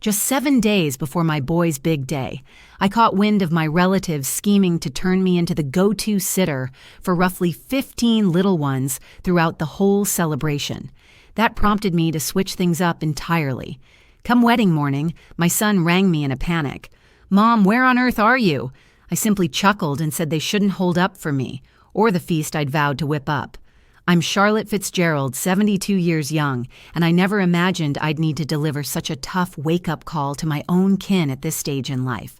Just 7 days before my boy's big day, I caught wind of my relatives scheming to turn me into the go-to sitter for roughly 15 little ones throughout the whole celebration. That prompted me to switch things up entirely. Come wedding morning, my son rang me in a panic. "Mom, where on earth are you?" I simply chuckled and said they shouldn't hold up for me, or the feast I'd vowed to whip up. I'm Charlotte Fitzgerald, 72 years young, and I never imagined I'd need to deliver such a tough wake-up call to my own kin at this stage in life.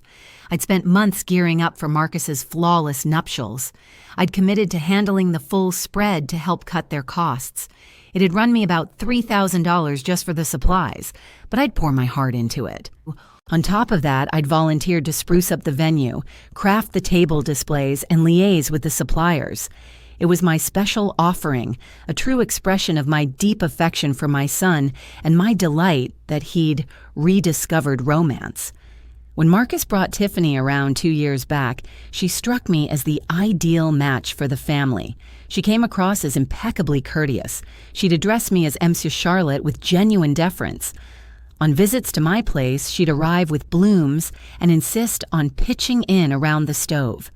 I'd spent months gearing up for Marcus's flawless nuptials. I'd committed to handling the full spread to help cut their costs. It had run me about $3,000 just for the supplies, but I'd pour my heart into it. On top of that, I'd volunteered to spruce up the venue, craft the table displays, and liaise with the suppliers. It was my special offering, a true expression of my deep affection for my son and my delight that he'd rediscovered romance. When Marcus brought Tiffany around 2 years back, she struck me as the ideal match for the family. She came across as impeccably courteous. She'd address me as Monsieur Charlotte with genuine deference. On visits to my place, she'd arrive with blooms and insist on pitching in around the stove.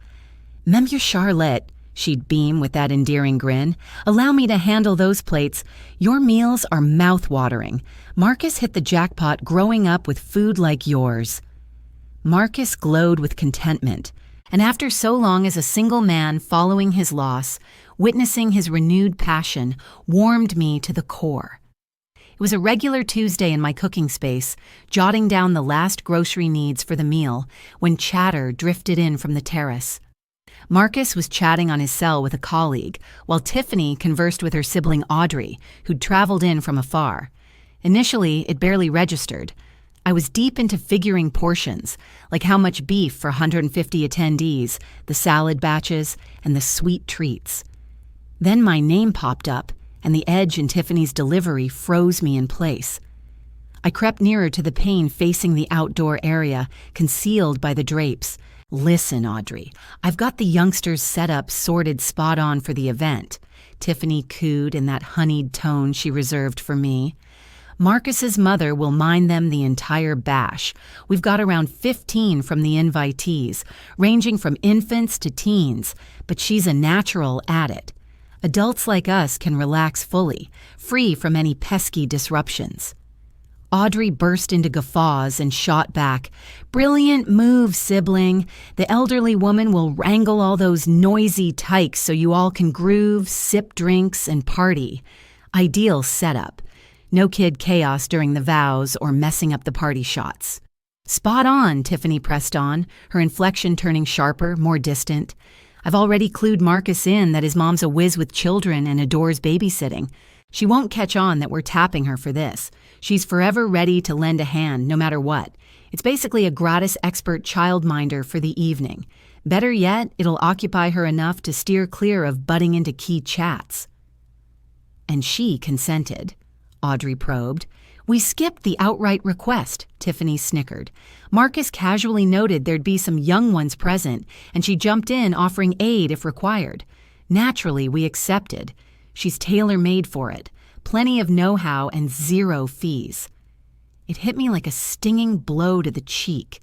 "Monsieur Charlotte," she'd beam with that endearing grin, "allow me to handle those plates. Your meals are mouth-watering. Marcus hit the jackpot growing up with food like yours." Marcus glowed with contentment, and after so long as a single man following his loss, witnessing his renewed passion warmed me to the core. It was a regular Tuesday in my cooking space, jotting down the last grocery needs for the meal, when chatter drifted in from the terrace. Marcus was chatting on his cell with a colleague, while Tiffany conversed with her sibling Audrey, who'd traveled in from afar. Initially, it barely registered. I was deep into figuring portions, like how much beef for 150 attendees, the salad batches, and the sweet treats. Then my name popped up, and the edge in Tiffany's delivery froze me in place. I crept nearer to the pane facing the outdoor area, concealed by the drapes. "Listen, Audrey, I've got the youngsters set up sorted spot on for the event," Tiffany cooed in that honeyed tone she reserved for me. "Marcus's mother will mind them the entire bash. We've got around 15 from the invitees, ranging from infants to teens, but she's a natural at it. Adults like us can relax fully, free from any pesky disruptions." Audrey burst into guffaws and shot back, "Brilliant move, sibling. The elderly woman will wrangle all those noisy tykes so you all can groove, sip drinks, and party. Ideal setup. No kid chaos during the vows or messing up the party shots." "Spot on," Tiffany pressed on, her inflection turning sharper, more distant. "I've already clued Marcus in that his mom's a whiz with children and adores babysitting. She won't catch on that we're tapping her for this. She's forever ready to lend a hand, no matter what. It's basically a gratis expert childminder for the evening. Better yet, it'll occupy her enough to steer clear of butting into key chats." "And she consented?" Audrey probed. "We skipped the outright request," Tiffany snickered. "Marcus casually noted there'd be some young ones present, and she jumped in offering aid if required. Naturally, we accepted. She's tailor-made for it. Plenty of know-how and 0 fees." It hit me like a stinging blow to the cheek.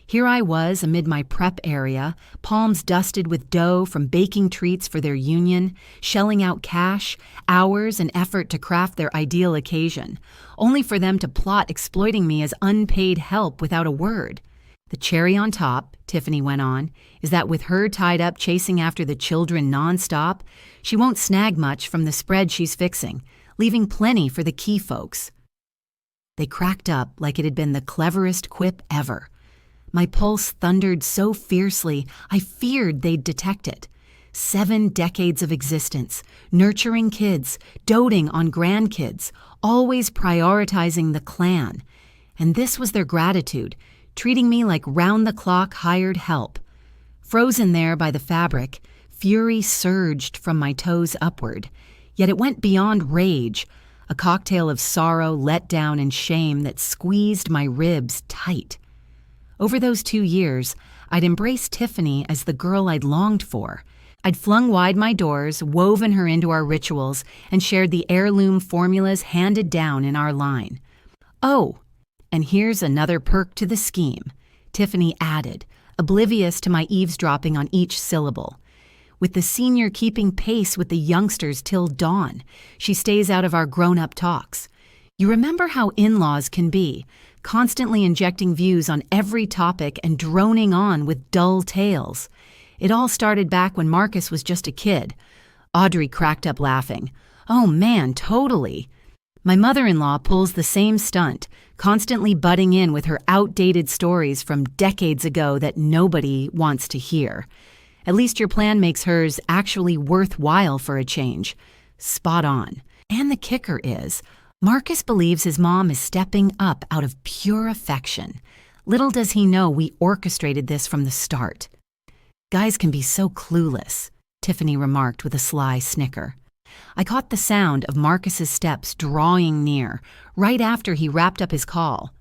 Here I was amid my prep area, palms dusted with dough from baking treats for their union, shelling out cash, hours, and effort to craft their ideal occasion, only for them to plot exploiting me as unpaid help without a word. "The cherry on top," Tiffany went on, "is that with her tied up chasing after the children nonstop, she won't snag much from the spread she's fixing, leaving plenty for the key folks." They cracked up like it had been the cleverest quip ever. My pulse thundered so fiercely, I feared they'd detect it. 7 decades of existence, nurturing kids, doting on grandkids, always prioritizing the clan. And this was their gratitude, treating me like round-the-clock hired help. Frozen there by the fabric, fury surged from my toes upward. Yet it went beyond rage, a cocktail of sorrow, letdown, and shame that squeezed my ribs tight. Over those 2 years, I'd embraced Tiffany as the girl I'd longed for. I'd flung wide my doors, woven her into our rituals, and shared the heirloom formulas handed down in our line. Oh, And here's another perk to the scheme," Tiffany added, oblivious to my eavesdropping on each syllable. "With the senior keeping pace with the youngsters till dawn, she stays out of our grown-up talks. You remember how in-laws can be, constantly injecting views on every topic and droning on with dull tales. It all started back when Marcus was just a kid." Audrey cracked up laughing. "Oh man, totally." My mother-in-law pulls the same stunt, constantly butting in with her outdated stories from decades ago that nobody wants to hear. At least your plan makes hers actually worthwhile for a change. Spot on. And the kicker is, Marcus believes his mom is stepping up out of pure affection. Little does he know we orchestrated this from the start. "Guys can be so clueless," Tiffany remarked with a sly snicker. I caught the sound of Marcus's steps drawing near, right after he wrapped up his call.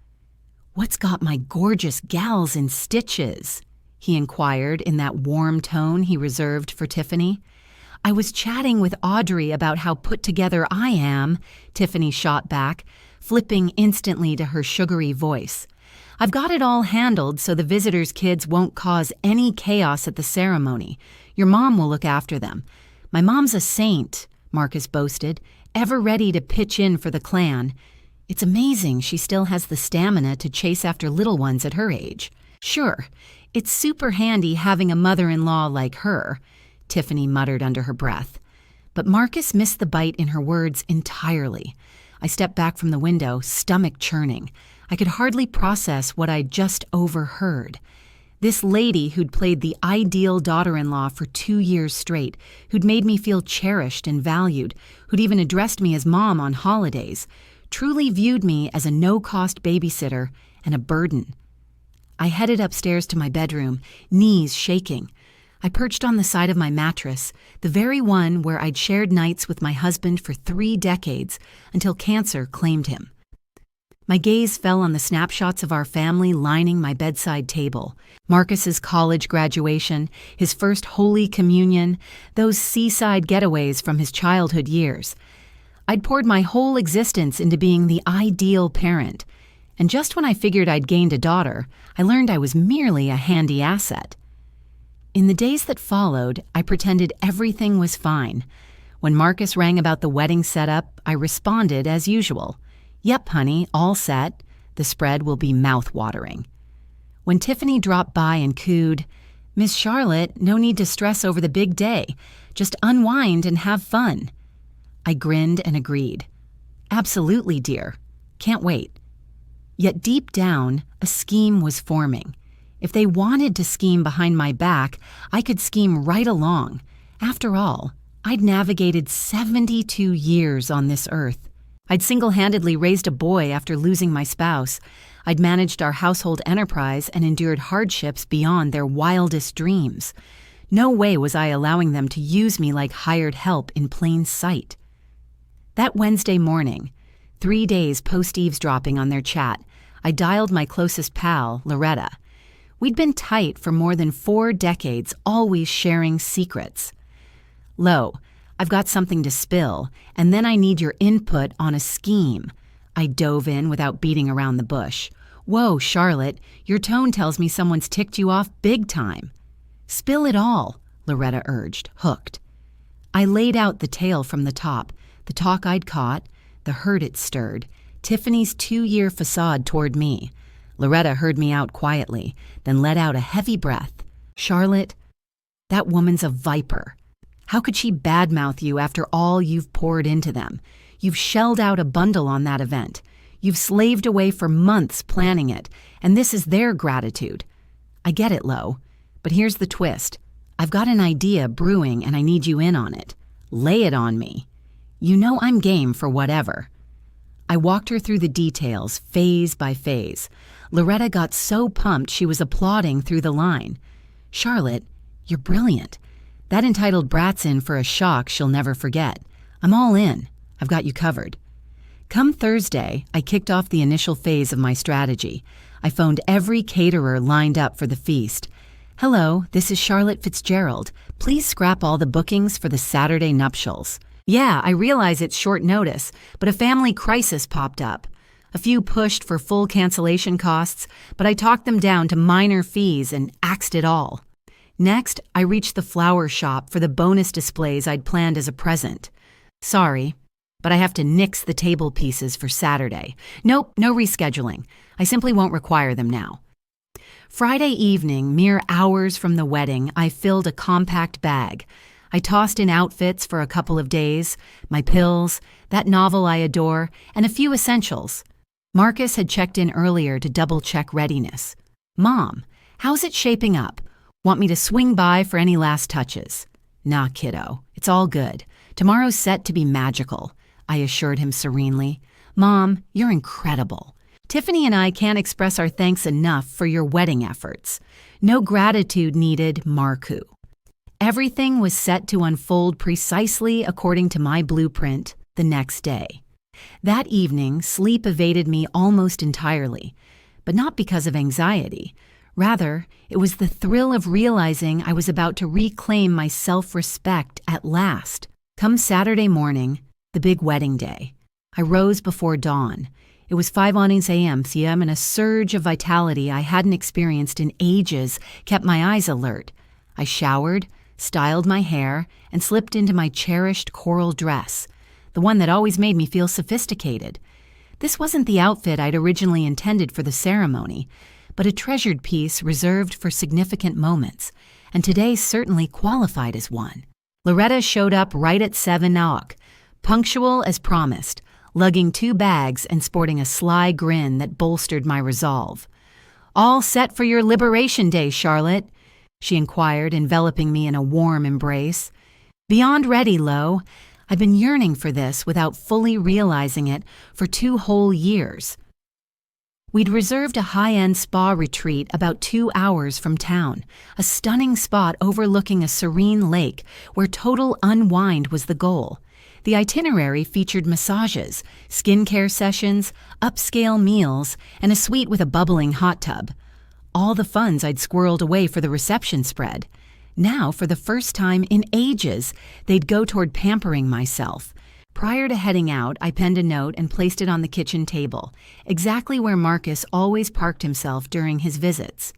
"What's got my gorgeous gals in stitches?" he inquired in that warm tone he reserved for Tiffany. "I was chatting with Audrey about how put together I am," Tiffany shot back, flipping instantly to her sugary voice. "I've got it all handled so the visitors' kids won't cause any chaos at the ceremony. Your mom will look after them. My mom's a saint," Marcus boasted, ever ready to pitch in for the clan. "It's amazing she still has the stamina to chase after little ones at her age. Sure, it's super handy having a mother-in-law like her," Tiffany muttered under her breath. But Marcus missed the bite in her words entirely. I stepped back from the window, stomach churning. I could hardly process what I'd just overheard. This lady who'd played the ideal daughter-in-law for 2 years straight, who'd made me feel cherished and valued, who'd even addressed me as mom on holidays, truly viewed me as a no-cost babysitter and a burden. I headed upstairs to my bedroom, knees shaking. I perched on the side of my mattress, the very one where I'd shared nights with my husband for 3 decades until cancer claimed him. My gaze fell on the snapshots of our family lining my bedside table. Marcus's college graduation, his first Holy Communion, those seaside getaways from his childhood years. I'd poured my whole existence into being the ideal parent. And just when I figured I'd gained a daughter, I learned I was merely a handy asset. In the days that followed, I pretended everything was fine. When Marcus rang about the wedding setup, I responded as usual. "Yep, honey, all set. The spread will be mouth-watering." When Tiffany dropped by and cooed, "Miss Charlotte, no need to stress over the big day. Just unwind and have fun," I grinned and agreed. "Absolutely, dear. Can't wait." Yet deep down, a scheme was forming. If they wanted to scheme behind my back, I could scheme right along. After all, I'd navigated 72 years on this earth. I'd single-handedly raised a boy after losing my spouse. I'd managed our household enterprise and endured hardships beyond their wildest dreams. No way was I allowing them to use me like hired help in plain sight. That Wednesday morning, 3 days post-eavesdropping on their chat, I dialed my closest pal, Loretta. We'd been tight for more than 4 decades, always sharing secrets. "Lo, I've got something to spill, and then I need your input on a scheme." I dove in without beating around the bush. "Whoa, Charlotte, your tone tells me someone's ticked you off big time." "Spill it all," Loretta urged, hooked. I laid out the tale from the top, the talk I'd caught, the hurt it stirred, Tiffany's 2-year facade toward me. Loretta heard me out quietly, then let out a heavy breath. "Charlotte, that woman's a viper. How could she badmouth you after all you've poured into them? You've shelled out a bundle on that event. You've slaved away for months planning it, and this is their gratitude. I get it, Lo, but here's the twist. I've got an idea brewing and I need you in on it. Lay it on me. You know I'm game for whatever." I walked her through the details, phase by phase. Loretta got so pumped she was applauding through the line. "Charlotte, you're brilliant. That entitled brat's in for a shock she'll never forget. I'm all in. I've got you covered." Come Thursday, I kicked off the initial phase of my strategy. I phoned every caterer lined up for the feast. "Hello, this is Charlotte Fitzgerald. Please scrap all the bookings for the Saturday nuptials." "Yeah, I realize it's short notice, but a family crisis popped up." A few pushed for full cancellation costs, but I talked them down to minor fees and axed it all. Next, I reached the flower shop for the bonus displays I'd planned as a present. Sorry, but I have to nix the table pieces for Saturday. Nope, no rescheduling. I simply won't require them now. Friday evening, mere hours from the wedding, I filled a compact bag. I tossed in outfits for a couple of days, my pills, that novel I adore, and a few essentials. Marcus had checked in earlier to double-check readiness. "Mom, how's it shaping up? Want me to swing by for any last touches?" "Nah, kiddo, it's all good. Tomorrow's set to be magical," I assured him serenely. "Mom, you're incredible. Tiffany and I can't express our thanks enough for your wedding efforts. No gratitude needed, Marku." Everything was set to unfold precisely according to my blueprint the next day. That evening, sleep evaded me almost entirely, but not because of anxiety. Rather, it was the thrill of realizing I was about to reclaim my self-respect at last. Come Saturday morning, the big wedding day, I rose before dawn. It was 5 a.m. and a surge of vitality I hadn't experienced in ages kept my eyes alert. I showered, styled my hair, and slipped into my cherished coral dress, the one that always made me feel sophisticated. This wasn't the outfit I'd originally intended for the ceremony, but a treasured piece reserved for significant moments, and today certainly qualified as one. Loretta showed up right at 7 o'clock, punctual as promised, lugging 2 bags and sporting a sly grin that bolstered my resolve. "All set for your Liberation Day, Charlotte?" she inquired, enveloping me in a warm embrace. "Beyond ready, Lo. I've been yearning for this without fully realizing it for 2 whole years." We'd reserved a high-end spa retreat about 2 hours from town, a stunning spot overlooking a serene lake where total unwind was the goal. The itinerary featured massages, skincare sessions, upscale meals, and a suite with a bubbling hot tub. All the funds I'd squirreled away for the reception spread. Now, for the first time in ages, they'd go toward pampering myself. Prior to heading out, I penned a note and placed it on the kitchen table, exactly where Marcus always parked himself during his visits.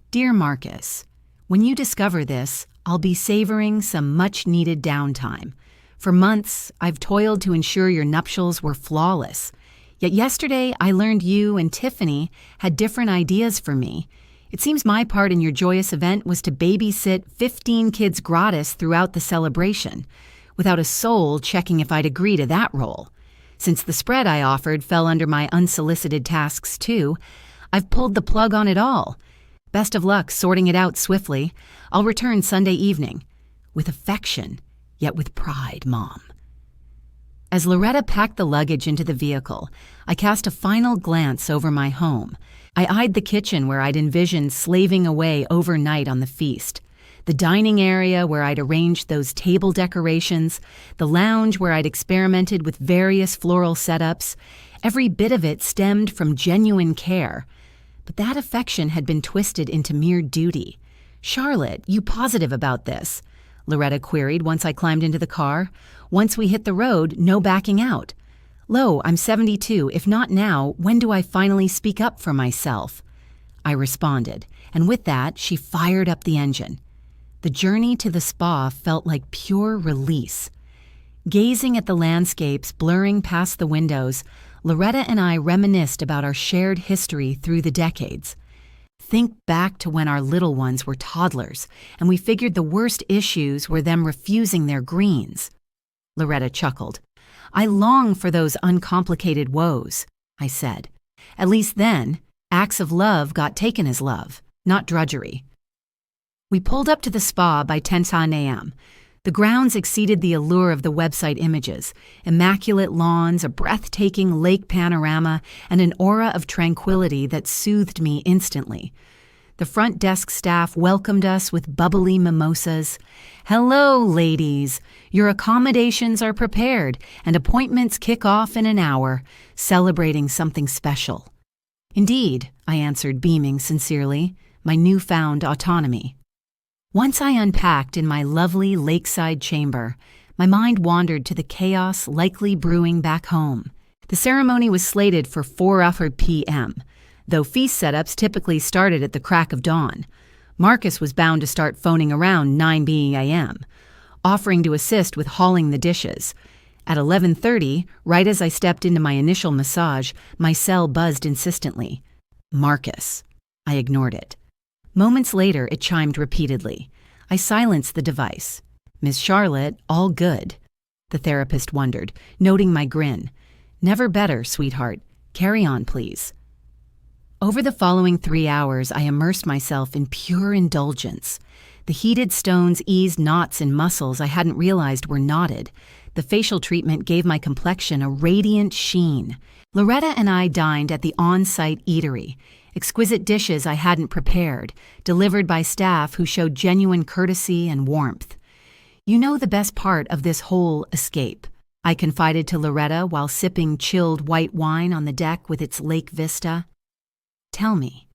"Dear Marcus, when you discover this, I'll be savoring some much-needed downtime. For months, I've toiled to ensure your nuptials were flawless. Yet yesterday, I learned you and Tiffany had different ideas for me. It seems my part in your joyous event was to babysit 15 kids gratis throughout the celebration, without a soul checking if I'd agree to that role. Since the spread I offered fell under my unsolicited tasks too, I've pulled the plug on it all. Best of luck sorting it out swiftly. I'll return Sunday evening. With affection, yet with pride, Mom." As Loretta packed the luggage into the vehicle, I cast a final glance over my home. I eyed the kitchen where I'd envisioned slaving away overnight on the feast, the dining area where I'd arranged those table decorations, the lounge where I'd experimented with various floral setups. Every bit of it stemmed from genuine care. But that affection had been twisted into mere duty. "Charlotte, you positive about this?" Loretta queried once I climbed into the car. "Once we hit the road, no backing out." "Lo, I'm 72. If not now, when do I finally speak up for myself?" I responded, and with that, she fired up the engine. The journey to the spa felt like pure release. Gazing at the landscapes blurring past the windows, Loretta and I reminisced about our shared history through the decades. Think back to when our little ones were toddlers, and we figured the worst issues were them refusing their greens. Loretta chuckled. "I long for those uncomplicated woes," I said. "At least then, acts of love got taken as love, not drudgery." We pulled up to the spa by 10 a.m. The grounds exceeded the allure of the website images: immaculate lawns, a breathtaking lake panorama, and an aura of tranquility that soothed me instantly. The front desk staff welcomed us with bubbly mimosas. "Hello, ladies. Your accommodations are prepared, and appointments kick off in an hour, celebrating something special." "Indeed," I answered, beaming sincerely, my newfound autonomy. Once I unpacked in my lovely lakeside chamber, my mind wandered to the chaos likely brewing back home. The ceremony was slated for 4 p.m., though feast setups typically started at the crack of dawn. Marcus was bound to start phoning around 9 p.m., offering to assist with hauling the dishes. At 11:30, right as I stepped into my initial massage, my cell buzzed insistently. Marcus. I ignored it. Moments later, it chimed repeatedly. I silenced the device. Miss Charlotte, all good. The therapist wondered, noting my grin. Never better, sweetheart. Carry on, please. Over the following 3 hours, I immersed myself in pure indulgence. The heated stones eased knots in muscles I hadn't realized were knotted. The facial treatment gave my complexion a radiant sheen. Loretta and I dined at the on-site eatery. Exquisite dishes I hadn't prepared, delivered by staff who showed genuine courtesy and warmth. You know the best part of this whole escape, I confided to Loretta while sipping chilled white wine on the deck with its lake vista. Tell me.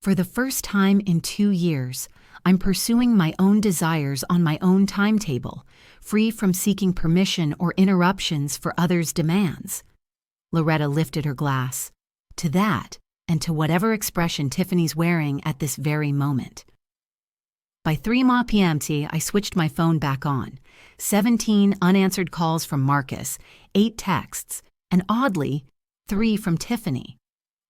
For the first time in 2 years, I'm pursuing my own desires on my own timetable, free from seeking permission or interruptions for others' demands. Loretta lifted her glass. To that, and to whatever expression Tiffany's wearing at this very moment. By 3 p.m., I switched my phone back on. 17 unanswered calls from Marcus, 8 texts, and oddly, 3 from Tiffany.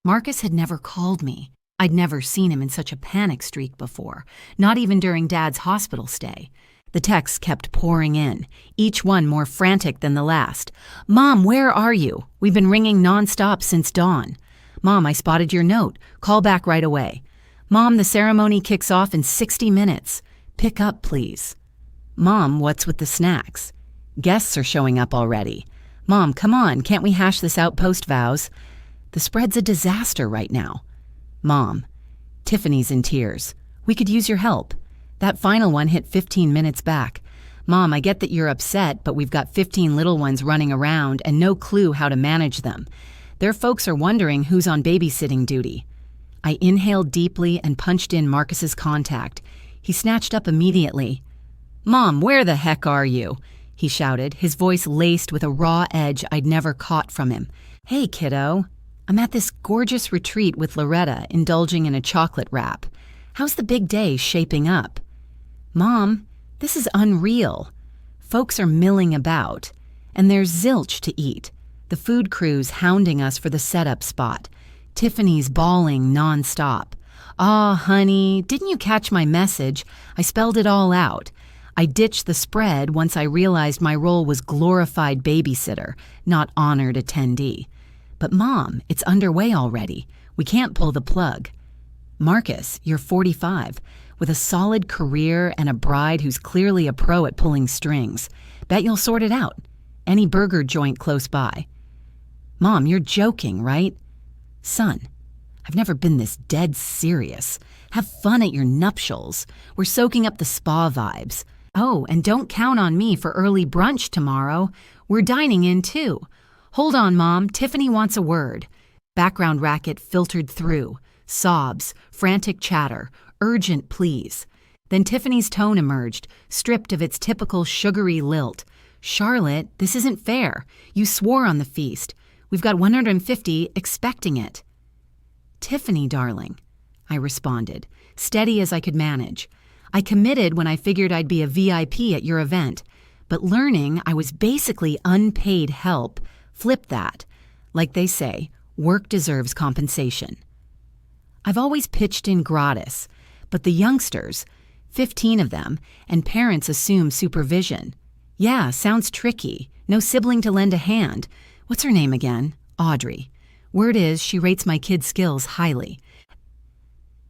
Marcus had never called me. I'd never seen him in such a panic streak before, not even during Dad's hospital stay. The texts kept pouring in, each one more frantic than the last. Mom, where are you? We've been ringing nonstop since dawn. Mom, I spotted your note. Call back right away. Mom, the ceremony kicks off in 60 minutes. Pick up, please. Mom, what's with the snacks? Guests are showing up already. Mom, come on, can't we hash this out post-vows? The spread's a disaster right now. Mom, Tiffany's in tears. We could use your help. That final one hit 15 minutes back. Mom, I get that you're upset, but we've got 15 little ones running around and no clue how to manage them. Their folks are wondering who's on babysitting duty. I inhaled deeply and punched in Marcus's contact. He snatched up immediately. Mom, where the heck are you? He shouted, his voice laced with a raw edge I'd never caught from him. Hey, kiddo. I'm at this gorgeous retreat with Loretta, indulging in a chocolate wrap. How's the big day shaping up? Mom, this is unreal. Folks are milling about, and there's zilch to eat. The food crew's hounding us for the setup spot. Tiffany's bawling nonstop. Aw, honey, didn't you catch my message? I spelled it all out. I ditched the spread once I realized my role was glorified babysitter, not honored attendee. But Mom, it's underway already. We can't pull the plug. Marcus, you're 45, with a solid career and a bride who's clearly a pro at pulling strings. Bet you'll sort it out. Any burger joint close by. Mom, you're joking, right? Son, I've never been this dead serious. Have fun at your nuptials. We're soaking up the spa vibes. Oh, and don't count on me for early brunch tomorrow. We're dining in, too. Hold on, Mom. Tiffany wants a word. Background racket filtered through. Sobs, frantic chatter, urgent pleas. Then Tiffany's tone emerged, stripped of its typical sugary lilt. Charlotte, this isn't fair. You swore on the feast. We've got 150 expecting it. Tiffany, darling, I responded, steady as I could manage. I committed when I figured I'd be a VIP at your event, but learning I was basically unpaid help flipped that. Like they say, work deserves compensation. I've always pitched in gratis, but the youngsters, 15 of them, and parents assume supervision. Yeah, sounds tricky. No sibling to lend a hand. What's her name again? Audrey. Word is she rates my kid's skills highly.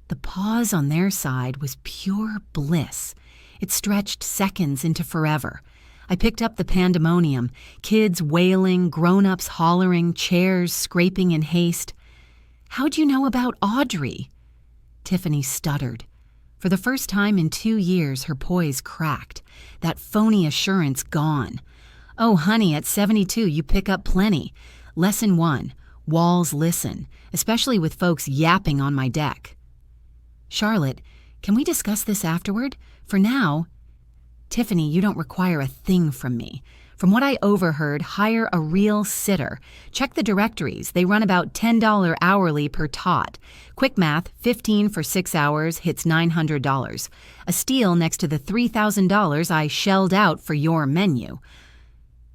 The pause on their side was pure bliss. It stretched seconds into forever. I picked up the pandemonium, kids wailing, grown-ups hollering, chairs scraping in haste. How'd you know about Audrey? Tiffany stuttered. For the first time in 2 years, her poise cracked, that phony assurance gone. Oh, honey, at 72, you pick up plenty. Lesson 1, walls listen, especially with folks yapping on my deck. Charlotte, can we discuss this afterward? For now, Tiffany, you don't require a thing from me. From what I overheard, hire a real sitter. Check the directories. They run about $10 hourly per tot. Quick math, 15 for 6 hours hits $900. A steal next to the $3,000 I shelled out for your menu.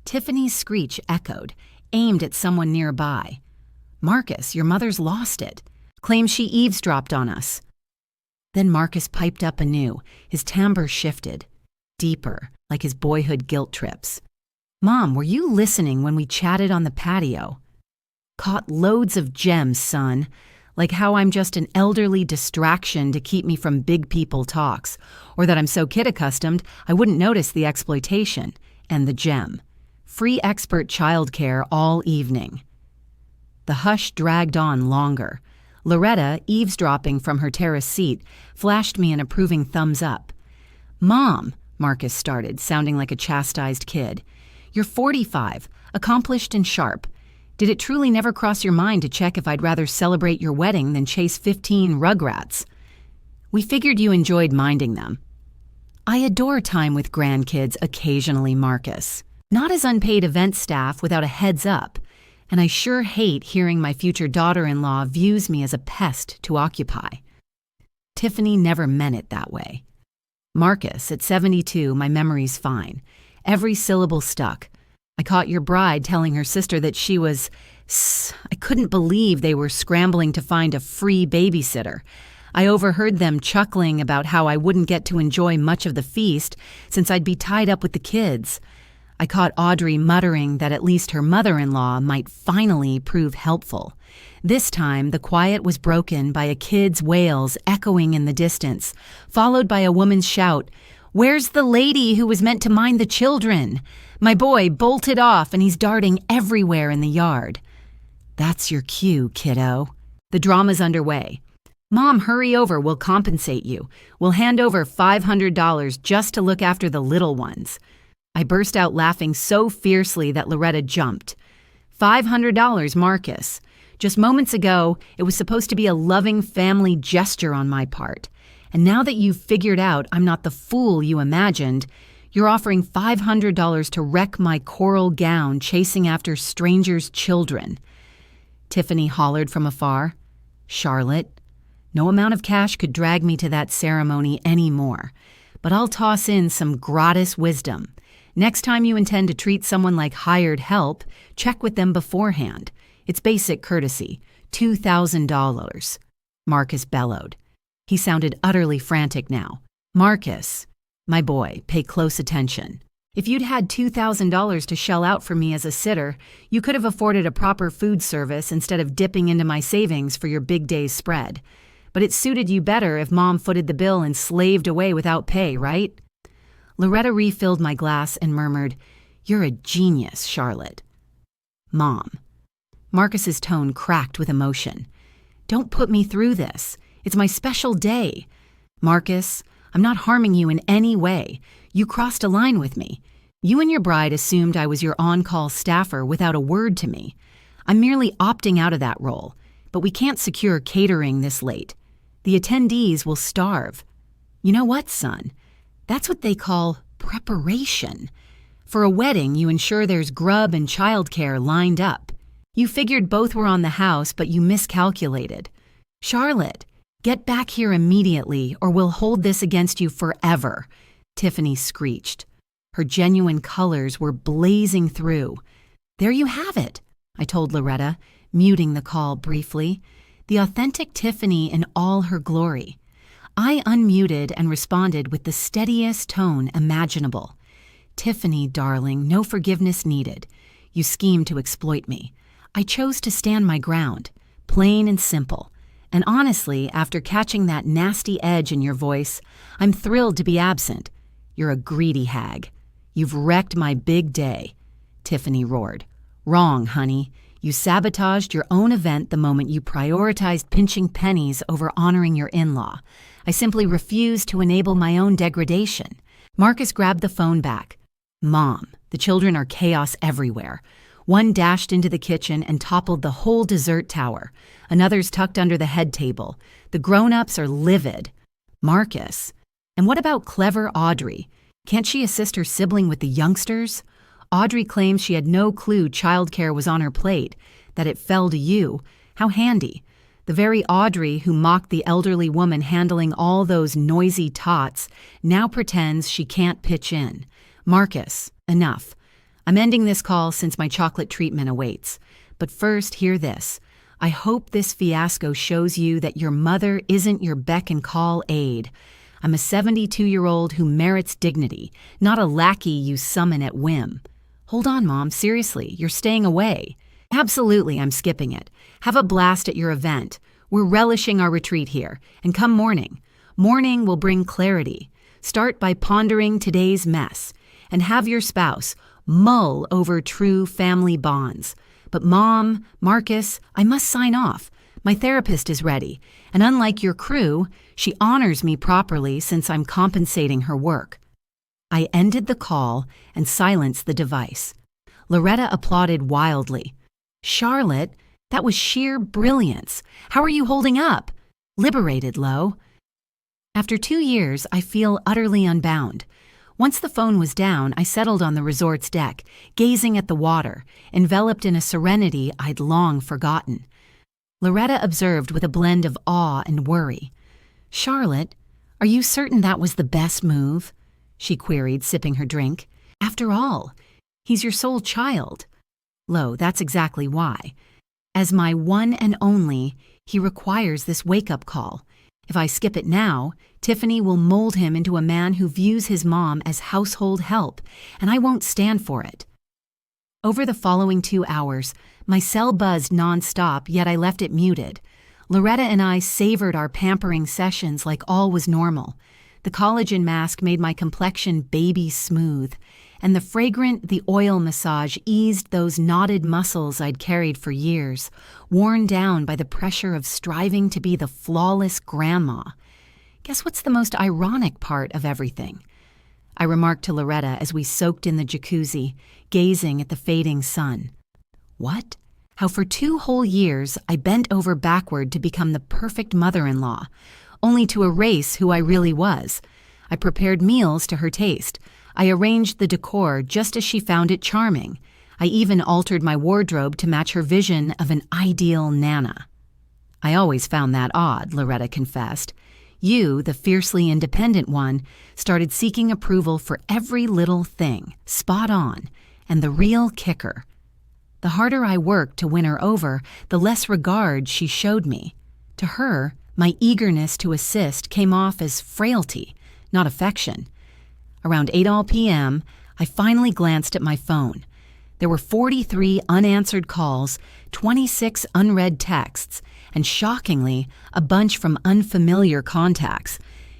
Tiffany's screech echoed, aimed at someone nearby. Marcus, your mother's lost it. Claims she eavesdropped on us. Then Marcus piped up anew. His timbre shifted. Deeper, like his boyhood guilt trips. Mom, were you listening when we chatted on the patio? Caught loads of gems, son. Like how I'm just an elderly distraction to keep me from big people talks, or that I'm so kid-accustomed I wouldn't notice the exploitation. And the gem. Free expert childcare all evening. The hush dragged on longer. Loretta, eavesdropping from her terrace seat, flashed me an approving thumbs up. Mom, Marcus started, sounding like a chastised kid. You're 45, accomplished and sharp. Did it truly never cross your mind to check if I'd rather celebrate your wedding than chase 15 rugrats? We figured you enjoyed minding them. I adore time with grandkids occasionally, Marcus. Not as unpaid event staff without a heads up. And I sure hate hearing my future daughter-in-law views me as a pest to occupy. Tiffany never meant it that way. Marcus, at 72, my memory's fine. Every syllable stuck. I caught your bride telling her sister that she was... I couldn't believe they were scrambling to find a free babysitter. I overheard them chuckling about how I wouldn't get to enjoy much of the feast since I'd be tied up with the kids. I caught Audrey muttering that at least her mother-in-law might finally prove helpful. This time, the quiet was broken by a kid's wails echoing in the distance, followed by a woman's shout, "Where's the lady who was meant to mind the children? My boy bolted off and he's darting everywhere in the yard." That's your cue, kiddo. The drama's underway. Mom, hurry over, we'll compensate you. We'll hand over $500 just to look after the little ones. I burst out laughing so fiercely that Loretta jumped. $500, Marcus. Just moments ago, it was supposed to be a loving family gesture on my part. And now that you've figured out I'm not the fool you imagined, you're offering $500 to wreck my coral gown chasing after strangers' children. Tiffany hollered from afar. Charlotte. No amount of cash could drag me to that ceremony anymore. But I'll toss in some gratis wisdom. Next time you intend to treat someone like hired help, check with them beforehand. It's basic courtesy. $2,000. Marcus bellowed. He sounded utterly frantic now. Marcus, my boy, pay close attention. If you'd had $2,000 to shell out for me as a sitter, you could have afforded a proper food service instead of dipping into my savings for your big day's spread. But it suited you better if Mom footed the bill and slaved away without pay, right? Loretta refilled my glass and murmured, "You're a genius, Charlotte." Mom. Marcus's tone cracked with emotion. Don't put me through this. It's my special day. Marcus, I'm not harming you in any way. You crossed a line with me. You and your bride assumed I was your on-call staffer without a word to me. I'm merely opting out of that role, but we can't secure catering this late. The attendees will starve. You know what, son? That's what they call preparation. For a wedding, you ensure there's grub and childcare lined up. You figured both were on the house, but you miscalculated. Charlotte, get back here immediately or we'll hold this against you forever, Tiffany screeched. Her genuine colors were blazing through. There you have it, I told Loretta, muting the call briefly. The authentic Tiffany in all her glory. I unmuted and responded with the steadiest tone imaginable. Tiffany, darling, no forgiveness needed. You schemed to exploit me. I chose to stand my ground, plain and simple. And honestly, after catching that nasty edge in your voice, I'm thrilled to be absent. You're a greedy hag. You've wrecked my big day, Tiffany roared. Wrong, honey. You sabotaged your own event the moment you prioritized pinching pennies over honoring your in-law. I simply refused to enable my own degradation. Marcus grabbed the phone back. Mom, the children are chaos everywhere. One dashed into the kitchen and toppled the whole dessert tower. Another's tucked under the head table. The grown-ups are livid. Marcus. And what about clever Audrey? Can't she assist her sibling with the youngsters? Audrey claims she had no clue childcare was on her plate, that it fell to you. How handy. The very Audrey who mocked the elderly woman handling all those noisy tots now pretends she can't pitch in. Marcus, enough. I'm ending this call since my chocolate treatment awaits. But first, hear this. I hope this fiasco shows you that your mother isn't your beck and call aide. I'm a 72-year-old who merits dignity, not a lackey you summon at whim. Hold on, Mom, seriously, you're staying away. Absolutely, I'm skipping it. Have a blast at your event. We're relishing our retreat here. And come morning. Morning will bring clarity. Start by pondering today's mess. And have your spouse mull over true family bonds. But Mom, Marcus, I must sign off. My therapist is ready. And unlike your crew, she honors me properly since I'm compensating her work. I ended the call and silenced the device. Loretta applauded wildly. Charlotte, that was sheer brilliance. How are you holding up? Liberated, Lo. After 2 years, I feel utterly unbound. Once the phone was down, I settled on the resort's deck, gazing at the water, enveloped in a serenity I'd long forgotten. Loretta observed with a blend of awe and worry. Charlotte, are you certain that was the best move? She queried, sipping her drink. After all, he's your sole child. Lo, that's exactly why. As my one and only, he requires this wake-up call. If I skip it now, Tiffany will mold him into a man who views his mom as household help, and I won't stand for it. Over the following 2 hours, my cell buzzed nonstop, yet I left it muted. Loretta and I savored our pampering sessions like all was normal. The collagen mask made my complexion baby smooth, and the oil massage eased those knotted muscles I'd carried for years, worn down by the pressure of striving to be the flawless grandma. Guess what's the most ironic part of everything? I remarked to Loretta as we soaked in the jacuzzi, gazing at the fading sun. What? How for 2 whole years I bent over backward to become the perfect mother-in-law, only to erase who I really was. I prepared meals to her taste. I arranged the decor just as she found it charming. I even altered my wardrobe to match her vision of an ideal nana. I always found that odd, Loretta confessed. You, the fiercely independent one, started seeking approval for every little thing, spot on, and the real kicker. The harder I worked to win her over, the less regard she showed me. To her, my eagerness to assist came off as frailty, not affection. Around 8 p.m., I finally glanced at my phone. There were 43 unanswered calls, 26 unread texts, and shockingly, a bunch from unfamiliar contacts.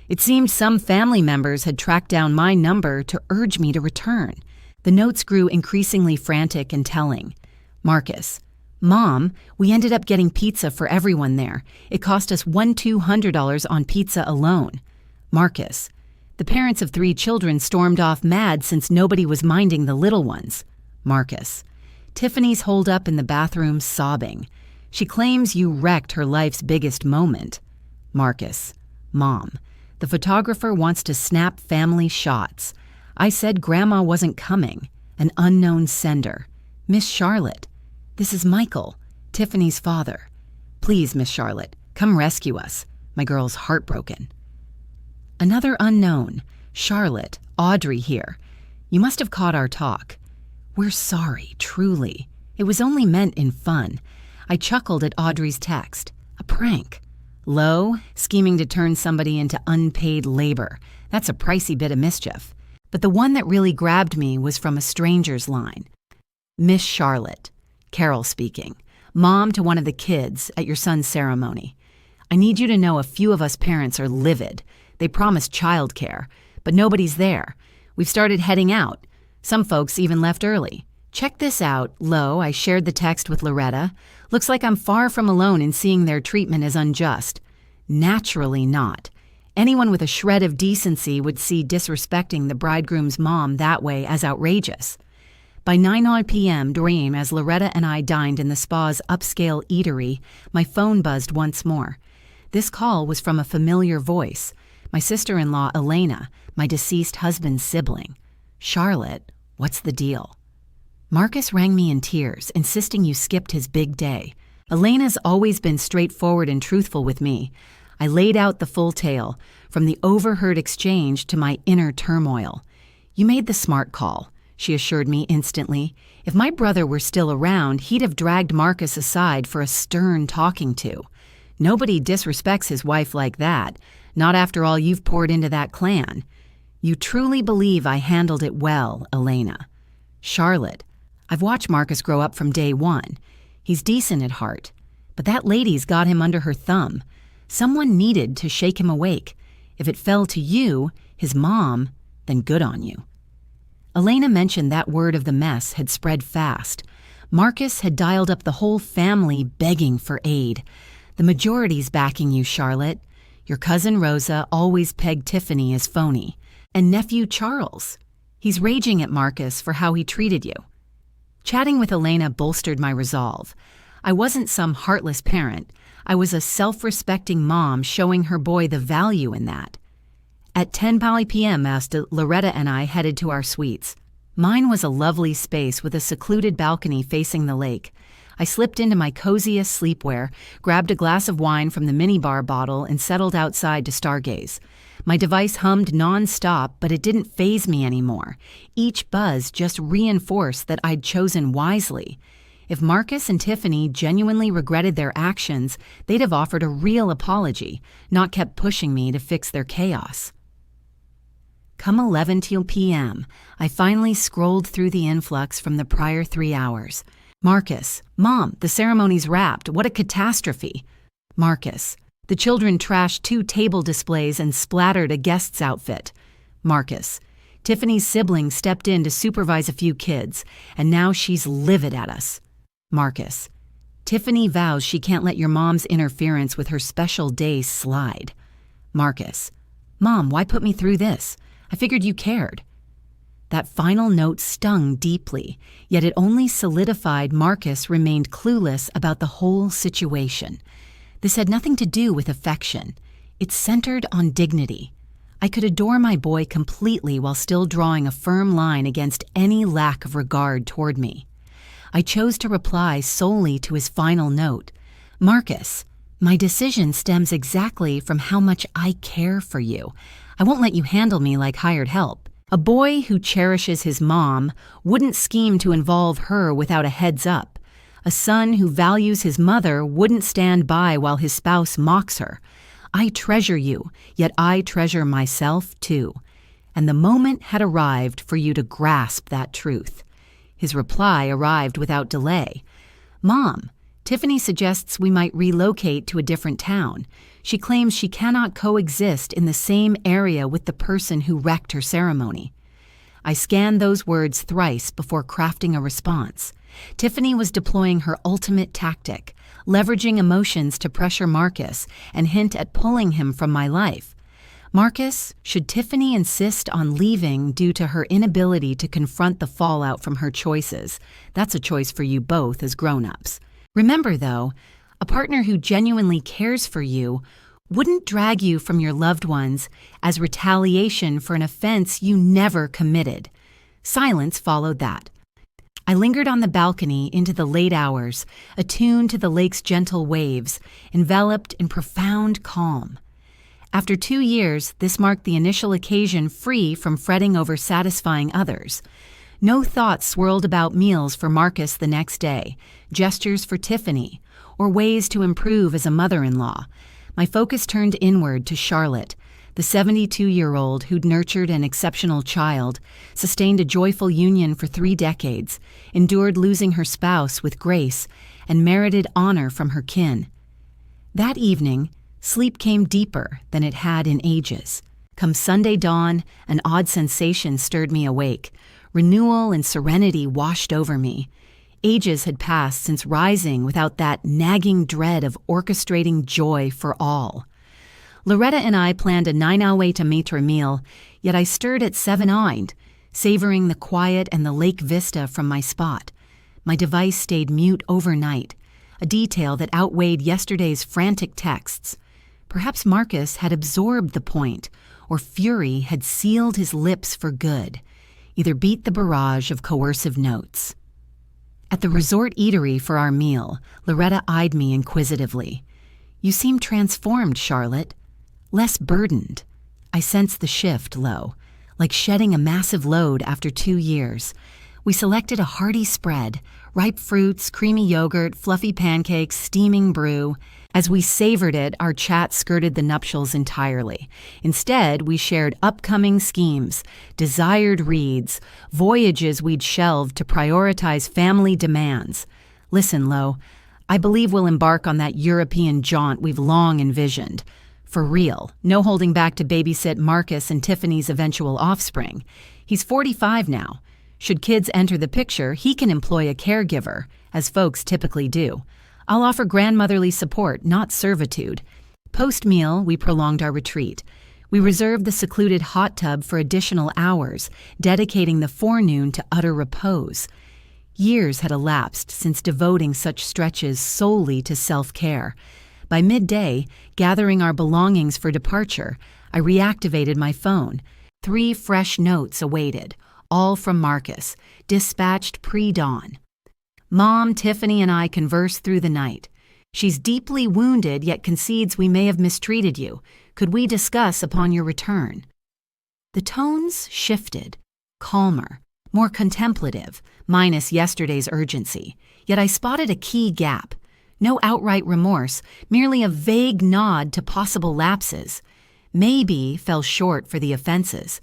It seemed some family members had tracked down my number to urge me to return. The notes grew increasingly frantic and telling. Marcus, Mom, we ended up getting pizza for everyone there. It cost us $200 on pizza alone. Marcus, the parents of 3 children stormed off mad since nobody was minding the little ones. Marcus, Tiffany's holed up in the bathroom sobbing. She claims you wrecked her life's biggest moment. Marcus, Mom, the photographer wants to snap family shots. I said Grandma wasn't coming. An unknown sender. Miss Charlotte. This is Michael, Tiffany's father. Please, Miss Charlotte, come rescue us. My girl's heartbroken. Another unknown. Charlotte, Audrey here. You must have caught our talk. We're sorry, truly. It was only meant in fun. I chuckled at Audrey's text. A prank. Lo, scheming to turn somebody into unpaid labor. That's a pricey bit of mischief. But the one that really grabbed me was from a stranger's line. Miss Charlotte, Carol speaking, mom to one of the kids at your son's ceremony. I need you to know a few of us parents are livid. They promised childcare, but nobody's there. We've started heading out. Some folks even left early. Check this out, Lo. I shared the text with Loretta. Looks like I'm far from alone in seeing their treatment as unjust. Naturally not. Anyone with a shred of decency would see disrespecting the bridegroom's mom that way as outrageous. By 9 p.m. during as Loretta and I dined in the spa's upscale eatery, my phone buzzed once more. This call was from a familiar voice. My sister-in-law, Elena, my deceased husband's sibling. Charlotte, what's the deal? Marcus rang me in tears, insisting you skipped his big day. Elena's always been straightforward and truthful with me. I laid out the full tale, from the overheard exchange to my inner turmoil. You made the smart call, she assured me instantly. If my brother were still around, he'd have dragged Marcus aside for a stern talking to. Nobody disrespects his wife like that, not after all you've poured into that clan. You truly believe I handled it well, Elena. Charlotte, I've watched Marcus grow up from day one. He's decent at heart, but that lady's got him under her thumb. Someone needed to shake him awake. If it fell to you, his mom, then good on you. Elena mentioned that word of the mess had spread fast. Marcus had dialed up the whole family begging for aid. The majority's backing you, Charlotte. Your cousin Rosa always pegged Tiffany as phony. And nephew Charles. He's raging at Marcus for how he treated you. Chatting with Elena bolstered my resolve. I wasn't some heartless parent. I was a self-respecting mom showing her boy the value in that. At 10 p.m., Loretta and I headed to our suites. Mine was a lovely space with a secluded balcony facing the lake. I slipped into my coziest sleepwear, grabbed a glass of wine from the minibar bottle, and settled outside to stargaze. My device hummed non-stop, but it didn't faze me anymore. Each buzz just reinforced that I'd chosen wisely. If Marcus and Tiffany genuinely regretted their actions, they'd have offered a real apology, not kept pushing me to fix their chaos. Come 11 p.m., I finally scrolled through the influx from the prior 3 hours. Marcus, Mom, the ceremony's wrapped. What a catastrophe. Marcus, the children trashed 2 table displays and splattered a guest's outfit. Marcus, Tiffany's siblings stepped in to supervise a few kids, and now she's livid at us. Marcus, Tiffany vows she can't let your mom's interference with her special day slide. Marcus, Mom, why put me through this? I figured you cared. That final note stung deeply, yet it only solidified Marcus remained clueless about the whole situation. This had nothing to do with affection. It centered on dignity. I could adore my boy completely while still drawing a firm line against any lack of regard toward me. I chose to reply solely to his final note. Marcus, my decision stems exactly from how much I care for you. I won't let you handle me like hired help. A boy who cherishes his mom wouldn't scheme to involve her without a heads up. A son who values his mother wouldn't stand by while his spouse mocks her. I treasure you, yet I treasure myself too. And the moment had arrived for you to grasp that truth. His reply arrived without delay. Mom, Tiffany suggests we might relocate to a different town. She claims she cannot coexist in the same area with the person who wrecked her ceremony. I scanned those words thrice before crafting a response. Tiffany was deploying her ultimate tactic, leveraging emotions to pressure Marcus and hint at pulling him from my life. Marcus, should Tiffany insist on leaving due to her inability to confront the fallout from her choices, that's a choice for you both as grown-ups. Remember, though, a partner who genuinely cares for you wouldn't drag you from your loved ones as retaliation for an offense you never committed. Silence followed that. I lingered on the balcony into the late hours, attuned to the lake's gentle waves, enveloped in profound calm. After 2 years, this marked the initial occasion free from fretting over satisfying others. No thoughts swirled about meals for Marcus the next day, gestures for Tiffany, or ways to improve as a mother-in-law. My focus turned inward to Charlotte, the 72-year-old who'd nurtured an exceptional child, sustained a joyful union for 3 decades, endured losing her spouse with grace, and merited honor from her kin. That evening, sleep came deeper than it had in ages. Come Sunday dawn, an odd sensation stirred me awake. Renewal and serenity washed over me. Ages had passed since rising without that nagging dread of orchestrating joy for all. Loretta and I planned a 9-away-to-maitre meal, yet I stirred at 7-eyed, savoring the quiet and the lake vista from my spot. My device stayed mute overnight, a detail that outweighed yesterday's frantic texts. Perhaps Marcus had absorbed the point, or fury had sealed his lips for good. Either beat the barrage of coercive notes. At the resort eatery for our meal, Loretta eyed me inquisitively. "You seem transformed, Charlotte. Less burdened." I sensed the shift, Lo, like shedding a massive load after 2 years. We selected a hearty spread, ripe fruits, creamy yogurt, fluffy pancakes, steaming brew. As we savored it, our chat skirted the nuptials entirely. Instead, we shared upcoming schemes, desired reads, voyages we'd shelved to prioritize family demands. Listen, Lo, I believe we'll embark on that European jaunt we've long envisioned. For real, no holding back to babysit Marcus and Tiffany's eventual offspring. He's 45 now. Should kids enter the picture, he can employ a caregiver, as folks typically do. I'll offer grandmotherly support, not servitude. Post-meal, we prolonged our retreat. We reserved the secluded hot tub for additional hours, dedicating the forenoon to utter repose. Years had elapsed since devoting such stretches solely to self-care. By midday, gathering our belongings for departure, I reactivated my phone. 3 fresh notes awaited, all from Marcus, dispatched pre-dawn. "Mom, Tiffany, and I converse through the night. She's deeply wounded, yet concedes we may have mistreated you. Could we discuss upon your return?" The tones shifted, calmer, more contemplative, minus yesterday's urgency. Yet I spotted a key gap. No outright remorse, merely a vague nod to possible lapses. Maybe fell short for the offenses.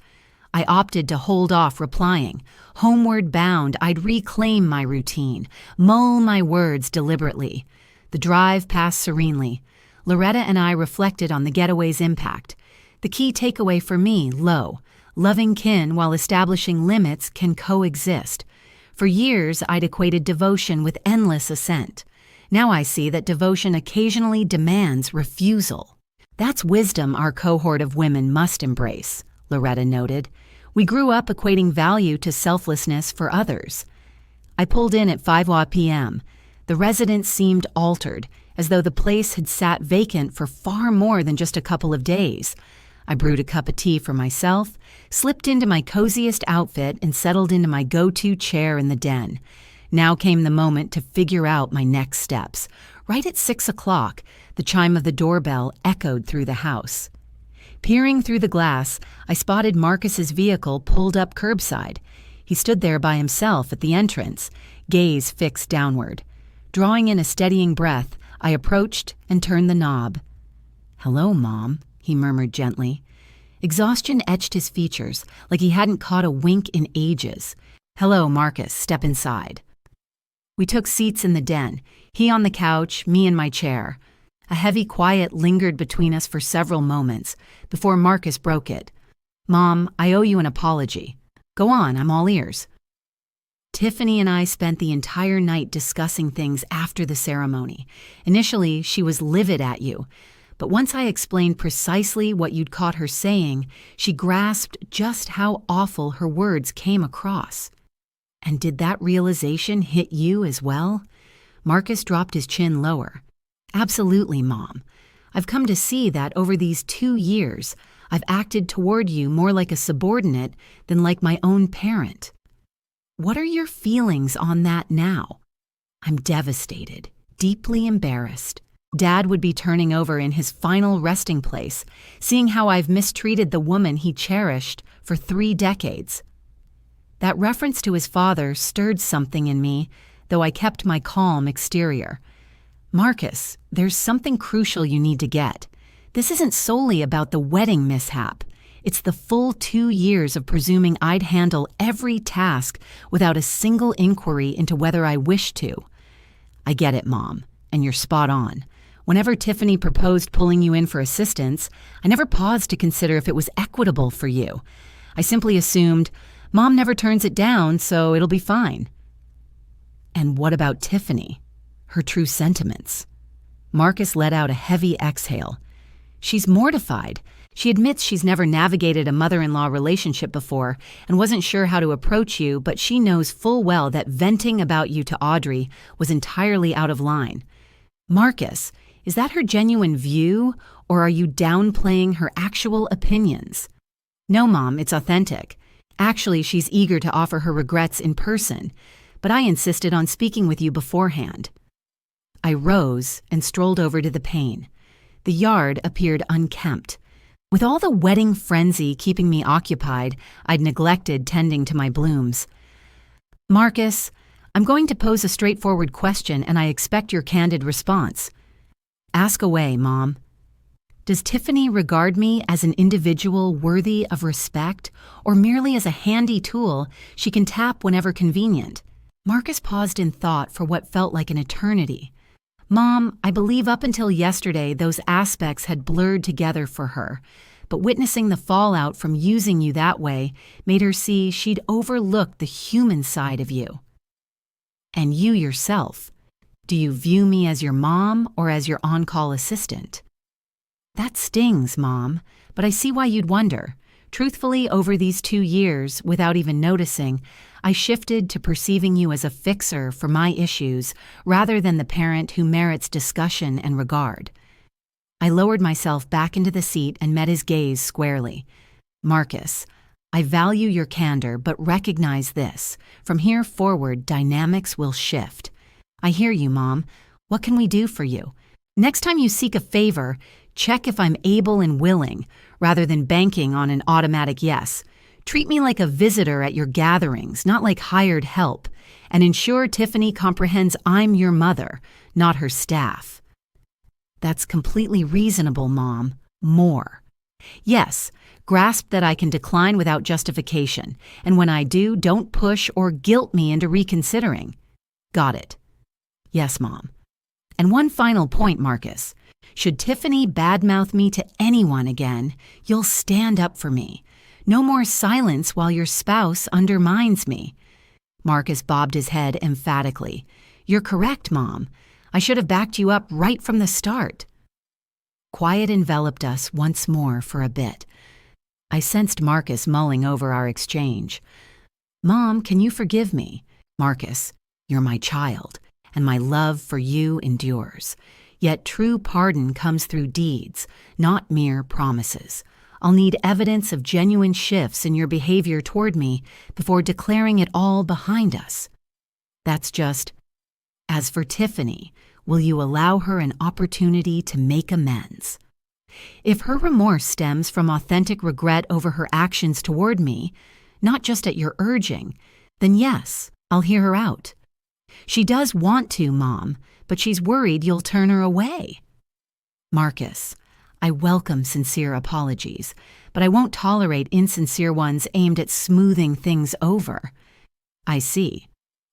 I opted to hold off replying. Homeward bound, I'd reclaim my routine, mull my words deliberately. The drive passed serenely. Loretta and I reflected on the getaway's impact. The key takeaway for me, Lo, loving kin while establishing limits can coexist. For years, I'd equated devotion with endless assent. Now I see that devotion occasionally demands refusal. That's wisdom our cohort of women must embrace, Loretta noted. We grew up equating value to selflessness for others. I pulled in at 5 p.m. The residence seemed altered, as though the place had sat vacant for far more than just a couple of days. I brewed a cup of tea for myself, slipped into my coziest outfit, and settled into my go-to chair in the den. Now came the moment to figure out my next steps. Right at 6 o'clock, the chime of the doorbell echoed through the house. Peering through the glass, I spotted Marcus's vehicle pulled up curbside. He stood there by himself at the entrance, gaze fixed downward. Drawing in a steadying breath, I approached and turned the knob. "Hello, Mom," he murmured gently. Exhaustion etched his features, like he hadn't caught a wink in ages. "Hello, Marcus, step inside." We took seats in the den, he on the couch, me in my chair. A heavy quiet lingered between us for several moments, before Marcus broke it. "Mom, I owe you an apology." "Go on, I'm all ears." Tiffany and I spent the entire night discussing things after the ceremony. Initially, she was livid at you, but once I explained precisely what you'd caught her saying, she grasped just how awful her words came across. And did that realization hit you as well? Marcus dropped his chin lower. "Absolutely, Mom. I've come to see that over these 2 years, I've acted toward you more like a subordinate than like my own parent." "What are your feelings on that now?" "I'm devastated, deeply embarrassed. Dad would be turning over in his final resting place, seeing how I've mistreated the woman he cherished for 3 decades. That reference to his father stirred something in me, though I kept my calm exterior. "Marcus, there's something crucial you need to get. This isn't solely about the wedding mishap. It's the full 2 years of presuming I'd handle every task without a single inquiry into whether I wished to. I get it, Mom, and you're spot on. Whenever Tiffany proposed pulling you in for assistance, I never paused to consider if it was equitable for you. I simply assumed, Mom never turns it down, so it'll be fine." "And what about Tiffany? Her true sentiments?" Marcus let out a heavy exhale. "She's mortified. She admits she's never navigated a mother-in-law relationship before and wasn't sure how to approach you, but she knows full well that venting about you to Audrey was entirely out of line. Marcus, is that her genuine view, or are you downplaying her actual opinions?" "No, Mom, it's authentic. Actually, she's eager to offer her regrets in person. but I insisted on speaking with you beforehand. I rose and strolled over to the pane. The yard appeared unkempt. With all the wedding frenzy keeping me occupied, I'd neglected tending to my blooms. Marcus, I'm going to pose a straightforward question and I expect your candid response. Ask away, Mom. Does Tiffany regard me as an individual worthy of respect or merely as a handy tool she can tap whenever convenient? Marcus paused in thought for what felt like an eternity. Mom, I believe up until yesterday those aspects had blurred together for her, but witnessing the fallout from using you that way made her see she'd overlooked the human side of you. And you yourself, do you view me as your mom or as your on-call assistant? That stings, Mom, but I see why you'd wonder. Truthfully, over these 2 years, without even noticing, I shifted to perceiving you as a fixer for my issues rather than the parent who merits discussion and regard. I lowered myself back into the seat and met his gaze squarely. Marcus, I value your candor, but recognize this. From here forward, dynamics will shift. I hear you, Mom. What can we do for you? Next time you seek a favor, check if I'm able and willing, rather than banking on an automatic yes. Treat me like a visitor at your gatherings, not like hired help, and ensure Tiffany comprehends I'm your mother, not her staff. That's completely reasonable, Mom. More. Yes, grasp that I can decline without justification, and when I do, don't push or guilt me into reconsidering. Got it. Yes, Mom. And one final point, Marcus. Should Tiffany badmouth me to anyone again, you'll stand up for me. No more silence while your spouse undermines me. Marcus bobbed his head emphatically. You're correct, Mom. I should have backed you up right from the start. Quiet enveloped us once more for a bit. I sensed Marcus mulling over our exchange. Mom, can you forgive me? Marcus, you're my child, and my love for you endures. Yet true pardon comes through deeds, not mere promises. I'll need evidence of genuine shifts in your behavior toward me before declaring it all behind us. That's just, as for Tiffany, will you allow her an opportunity to make amends? If her remorse stems from authentic regret over her actions toward me, not just at your urging, then yes, I'll hear her out. She does want to, Mom, but she's worried you'll turn her away. Marcus, I welcome sincere apologies, but I won't tolerate insincere ones aimed at smoothing things over. I see.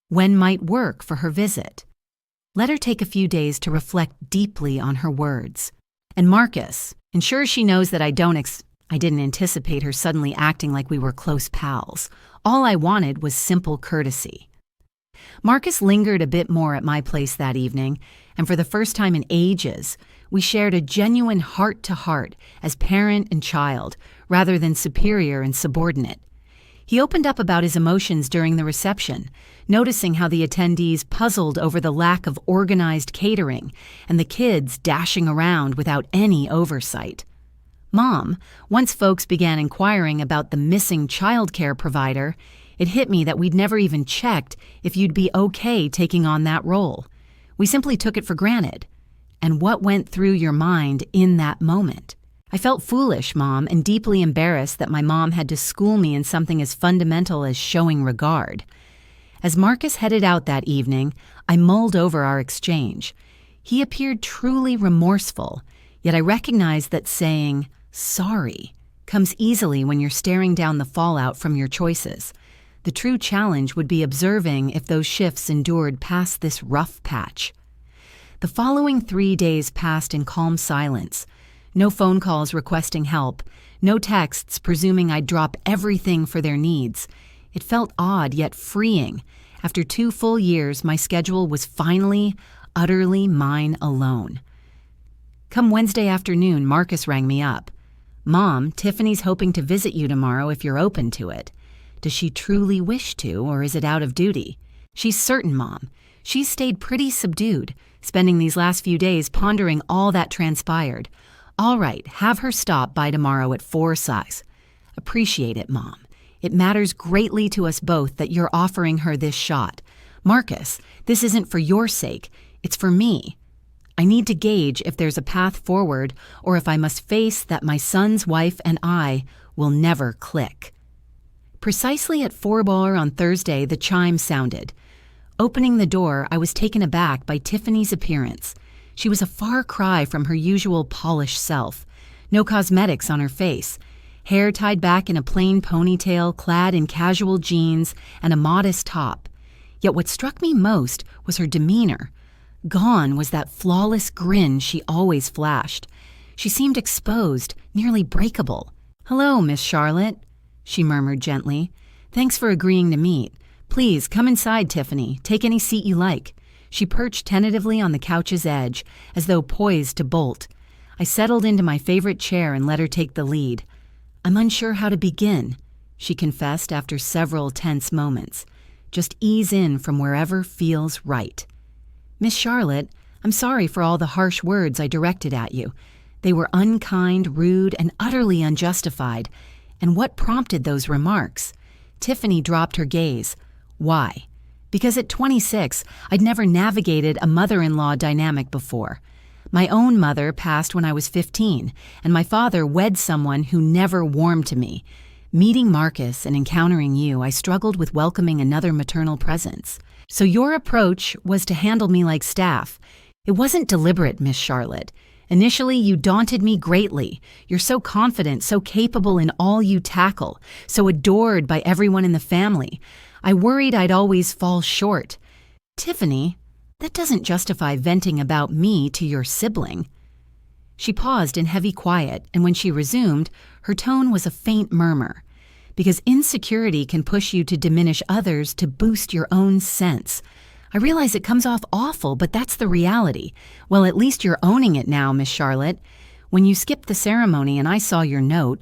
When might work for her visit? Let her take a few days to reflect deeply on her words. And Marcus, ensure she knows that I didn't anticipate her suddenly acting like we were close pals. All I wanted was simple courtesy. Marcus lingered a bit more at my place that evening, and for the first time in ages, we shared a genuine heart-to-heart as parent and child, rather than superior and subordinate. He opened up about his emotions during the reception, noticing how the attendees puzzled over the lack of organized catering and the kids dashing around without any oversight. Mom, once folks began inquiring about the missing childcare provider, it hit me that we'd never even checked if you'd be okay taking on that role. We simply took it for granted. And what went through your mind in that moment? I felt foolish, Mom, and deeply embarrassed that my mom had to school me in something as fundamental as showing regard. As Marcus headed out that evening, I mulled over our exchange. He appeared truly remorseful, yet I recognized that saying, sorry, comes easily when you're staring down the fallout from your choices. The true challenge would be observing if those shifts endured past this rough patch. The following 3 days passed in calm silence. No phone calls requesting help, no texts presuming I'd drop everything for their needs. It felt odd yet freeing. After 2 full years, my schedule was finally, utterly mine alone. Come Wednesday afternoon, Marcus rang me up. Mom, Tiffany's hoping to visit you tomorrow if you're open to it. Does she truly wish to, or is it out of duty? She's certain, Mom. She's stayed pretty subdued, spending these last few days pondering all that transpired. All right, have her stop by tomorrow at 4 size. Appreciate it, Mom. It matters greatly to us both that you're offering her this shot. Marcus, this isn't for your sake, it's for me. I need to gauge if there's a path forward or if I must face that my son's wife and I will never click. Precisely at 4 bar on Thursday, the chime sounded. Opening the door, I was taken aback by Tiffany's appearance. She was a far cry from her usual polished self. No cosmetics on her face. Hair tied back in a plain ponytail, clad in casual jeans and a modest top. Yet what struck me most was her demeanor. Gone was that flawless grin she always flashed. She seemed exposed, nearly breakable. "Hello, Miss Charlotte," she murmured gently. "Thanks for agreeing to meet. Please, come inside, Tiffany. Take any seat you like." She perched tentatively on the couch's edge, as though poised to bolt. I settled into my favorite chair and let her take the lead. "I'm unsure how to begin," she confessed after several tense moments. "Just ease in from wherever feels right." "Miss Charlotte, I'm sorry for all the harsh words I directed at you. They were unkind, rude, and utterly unjustified. And what prompted those remarks?" Tiffany dropped her gaze. "Why?" "Because at 26, I'd never navigated a mother-in-law dynamic before. My own mother passed when I was 15, and my father wed someone who never warmed to me. Meeting Marcus and encountering you, I struggled with welcoming another maternal presence. So your approach was to handle me like staff. It wasn't deliberate, Miss Charlotte. Initially, you daunted me greatly. You're so confident, so capable in all you tackle, so adored by everyone in the family. I worried I'd always fall short. Tiffany, that doesn't justify venting about me to your sibling." She paused in heavy quiet, and when she resumed, her tone was a faint murmur. "Because insecurity can push you to diminish others to boost your own sense. I realize it comes off awful, but that's the reality. Well, at least you're owning it now, Miss Charlotte. When you skipped the ceremony and I saw your note,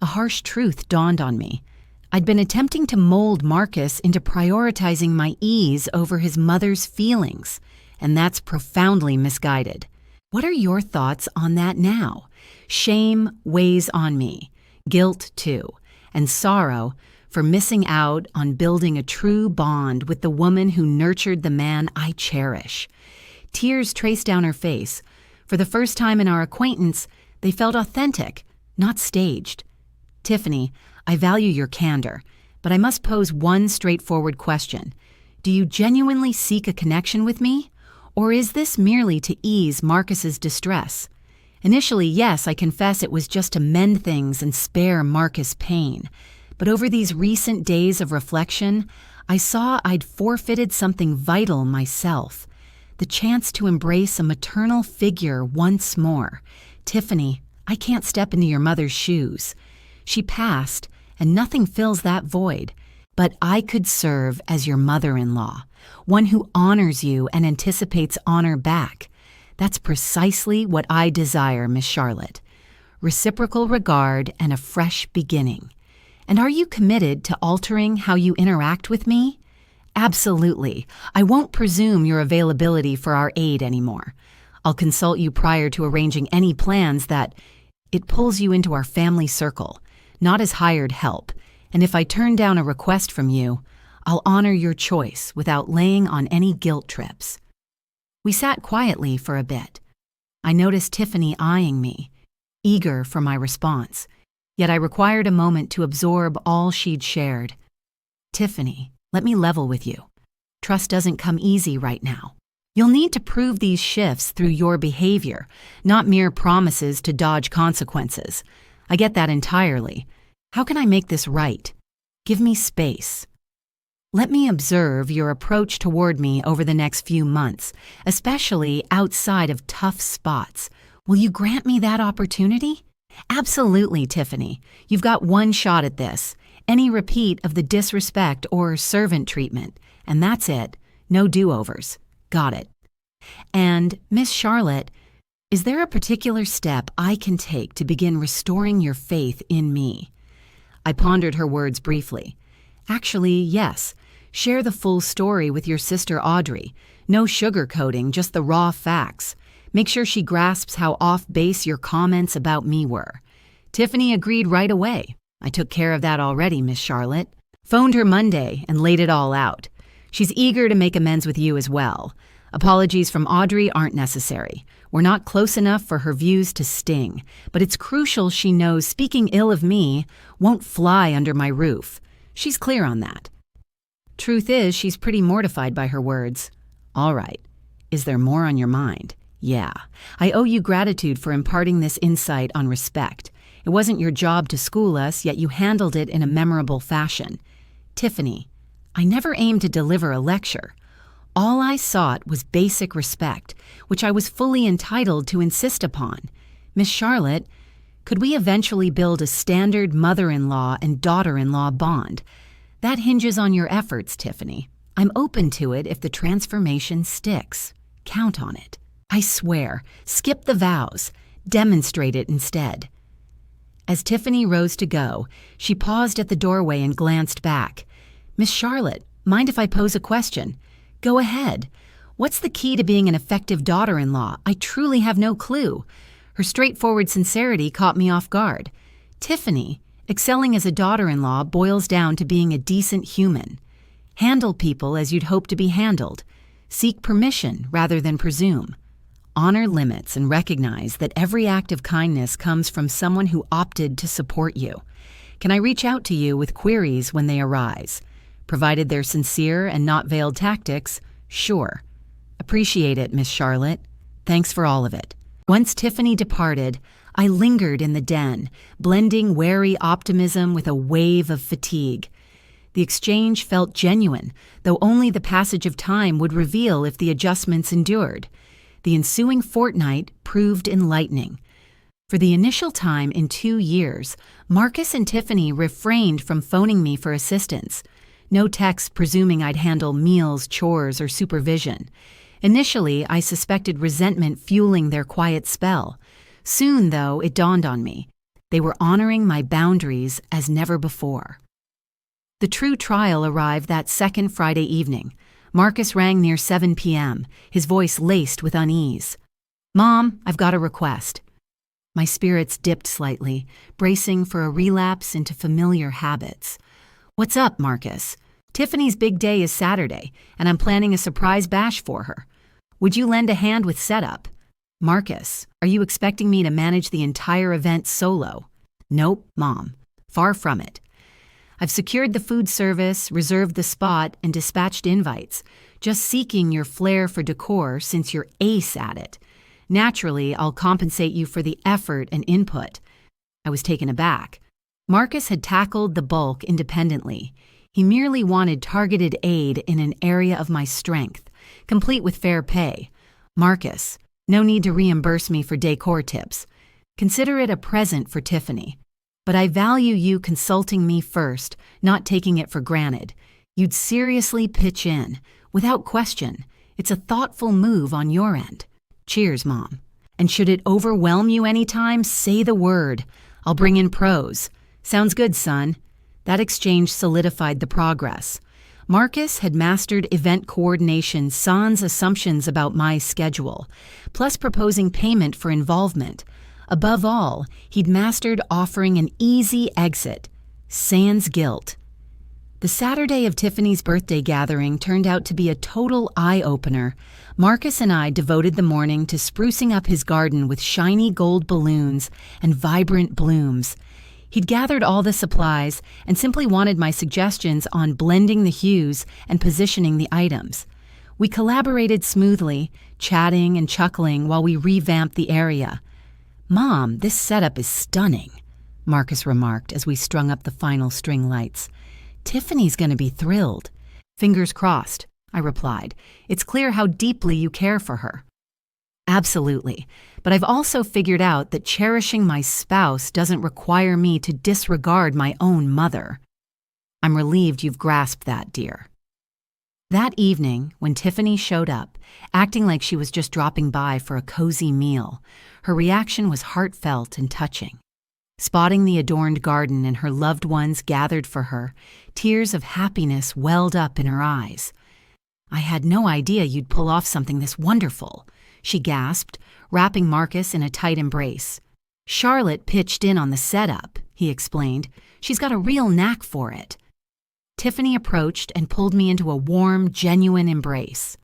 a harsh truth dawned on me. I'd been attempting to mold Marcus into prioritizing my ease over his mother's feelings, and that's profoundly misguided. What are your thoughts on that now? Shame weighs on me, guilt too, and sorrow for missing out on building a true bond with the woman who nurtured the man I cherish." Tears traced down her face. For the first time in our acquaintance, they felt authentic, not staged. "Tiffany, I value your candor, but I must pose one straightforward question. Do you genuinely seek a connection with me? Or is this merely to ease Marcus's distress?" Initially, yes, I confess it was just to mend things and spare Marcus pain. But over these recent days of reflection, I saw I'd forfeited something vital myself. The chance to embrace a maternal figure once more. Tiffany, I can't step into your mother's shoes. She passed, and nothing fills that void. But I could serve as your mother-in-law, one who honors you and anticipates honor back. That's precisely what I desire, Miss Charlotte. Reciprocal regard and a fresh beginning. And are you committed to altering how you interact with me? Absolutely. I won't presume your availability for our aid anymore. I'll consult you prior to arranging any plans that it pulls you into our family circle, not as hired help. And if I turn down a request from you, I'll honor your choice without laying on any guilt trips. We sat quietly for a bit. I noticed Tiffany eyeing me, eager for my response. Yet I required a moment to absorb all she'd shared. "Tiffany, let me level with you. Trust doesn't come easy right now. You'll need to prove these shifts through your behavior, not mere promises to dodge consequences. I get that entirely. How can I make this right? Give me space. Let me observe your approach toward me over the next few months, especially outside of tough spots. Will you grant me that opportunity?" "Absolutely, Tiffany. You've got one shot at this. Any repeat of the disrespect or servant treatment, and that's it. No do-overs. Got it." "And, Miss Charlotte, is there a particular step I can take to begin restoring your faith in me?" I pondered her words briefly. "Actually, yes. Share the full story with your sister Audrey. No sugarcoating, just the raw facts. Make sure she grasps how off base your comments about me were." Tiffany agreed right away. "I took care of that already, Miss Charlotte. Phoned her Monday and laid it all out. She's eager to make amends with you as well. Apologies from Audrey aren't necessary. We're not close enough for her views to sting, but it's crucial she knows speaking ill of me won't fly under my roof. She's clear on that. Truth is, she's pretty mortified by her words. All right. Is there more on your mind? Yeah. I owe you gratitude for imparting this insight on respect. It wasn't your job to school us, yet you handled it in a memorable fashion. Tiffany, I never aimed to deliver a lecture. All I sought was basic respect, which I was fully entitled to insist upon. Miss Charlotte, could we eventually build a standard mother-in-law and daughter-in-law bond? That hinges on your efforts, Tiffany. I'm open to it if the transformation sticks. Count on it. I swear, skip the vows. Demonstrate it instead. As Tiffany rose to go, she paused at the doorway and glanced back. Miss Charlotte, mind if I pose a question? Go ahead. What's the key to being an effective daughter-in-law? I truly have no clue. Her straightforward sincerity caught me off guard. Tiffany, excelling as a daughter-in-law boils down to being a decent human. Handle people as you'd hope to be handled. Seek permission rather than presume. Honor limits and recognize that every act of kindness comes from someone who opted to support you. Can I reach out to you with queries when they arise? Provided they're sincere and not veiled tactics, sure. Appreciate it, Miss Charlotte. Thanks for all of it. Once Tiffany departed, I lingered in the den, blending wary optimism with a wave of fatigue. The exchange felt genuine, though only the passage of time would reveal if the adjustments endured. The ensuing fortnight proved enlightening. For the initial time in 2 years, Marcus and Tiffany refrained from phoning me for assistance. No texts presuming I'd handle meals, chores, or supervision. Initially, I suspected resentment fueling their quiet spell. Soon, though, it dawned on me. They were honoring my boundaries as never before. The true trial arrived that second Friday evening. Marcus rang near 7 p.m., his voice laced with unease. Mom, I've got a request. My spirits dipped slightly, bracing for a relapse into familiar habits. What's up, Marcus? Tiffany's big day is Saturday, and I'm planning a surprise bash for her. Would you lend a hand with setup? Marcus, are you expecting me to manage the entire event solo? Nope, Mom. Far from it. I've secured the food service, reserved the spot, and dispatched invites, just seeking your flair for decor since you're ace at it. Naturally, I'll compensate you for the effort and input. I was taken aback. Marcus had tackled the bulk independently. He merely wanted targeted aid in an area of my strength, complete with fair pay. Marcus, no need to reimburse me for decor tips. Consider it a present for Tiffany. But I value you consulting me first, not taking it for granted. You'd seriously pitch in, without question. It's a thoughtful move on your end. Cheers, Mom. And should it overwhelm you anytime, say the word. I'll bring in pros. Sounds good, son. That exchange solidified the progress. Marcus had mastered event coordination sans assumptions about my schedule, plus proposing payment for involvement. Above all, he'd mastered offering an easy exit, sans guilt. The Saturday of Tiffany's birthday gathering turned out to be a total eye-opener. Marcus and I devoted the morning to sprucing up his garden with shiny gold balloons and vibrant blooms. He'd gathered all the supplies and simply wanted my suggestions on blending the hues and positioning the items. We collaborated smoothly, chatting and chuckling while we revamped the area. Mom, this setup is stunning, Marcus remarked as we strung up the final string lights. Tiffany's going to be thrilled. Fingers crossed, I replied. It's clear how deeply you care for her. Absolutely, but I've also figured out that cherishing my spouse doesn't require me to disregard my own mother. I'm relieved you've grasped that, dear. That evening, when Tiffany showed up, acting like she was just dropping by for a cozy meal, her reaction was heartfelt and touching. Spotting the adorned garden and her loved ones gathered for her, tears of happiness welled up in her eyes. I had no idea you'd pull off something this wonderful, she gasped, wrapping Marcus in a tight embrace. Charlotte pitched in on the setup, he explained. She's got a real knack for it. Tiffany approached and pulled me into a warm, genuine embrace.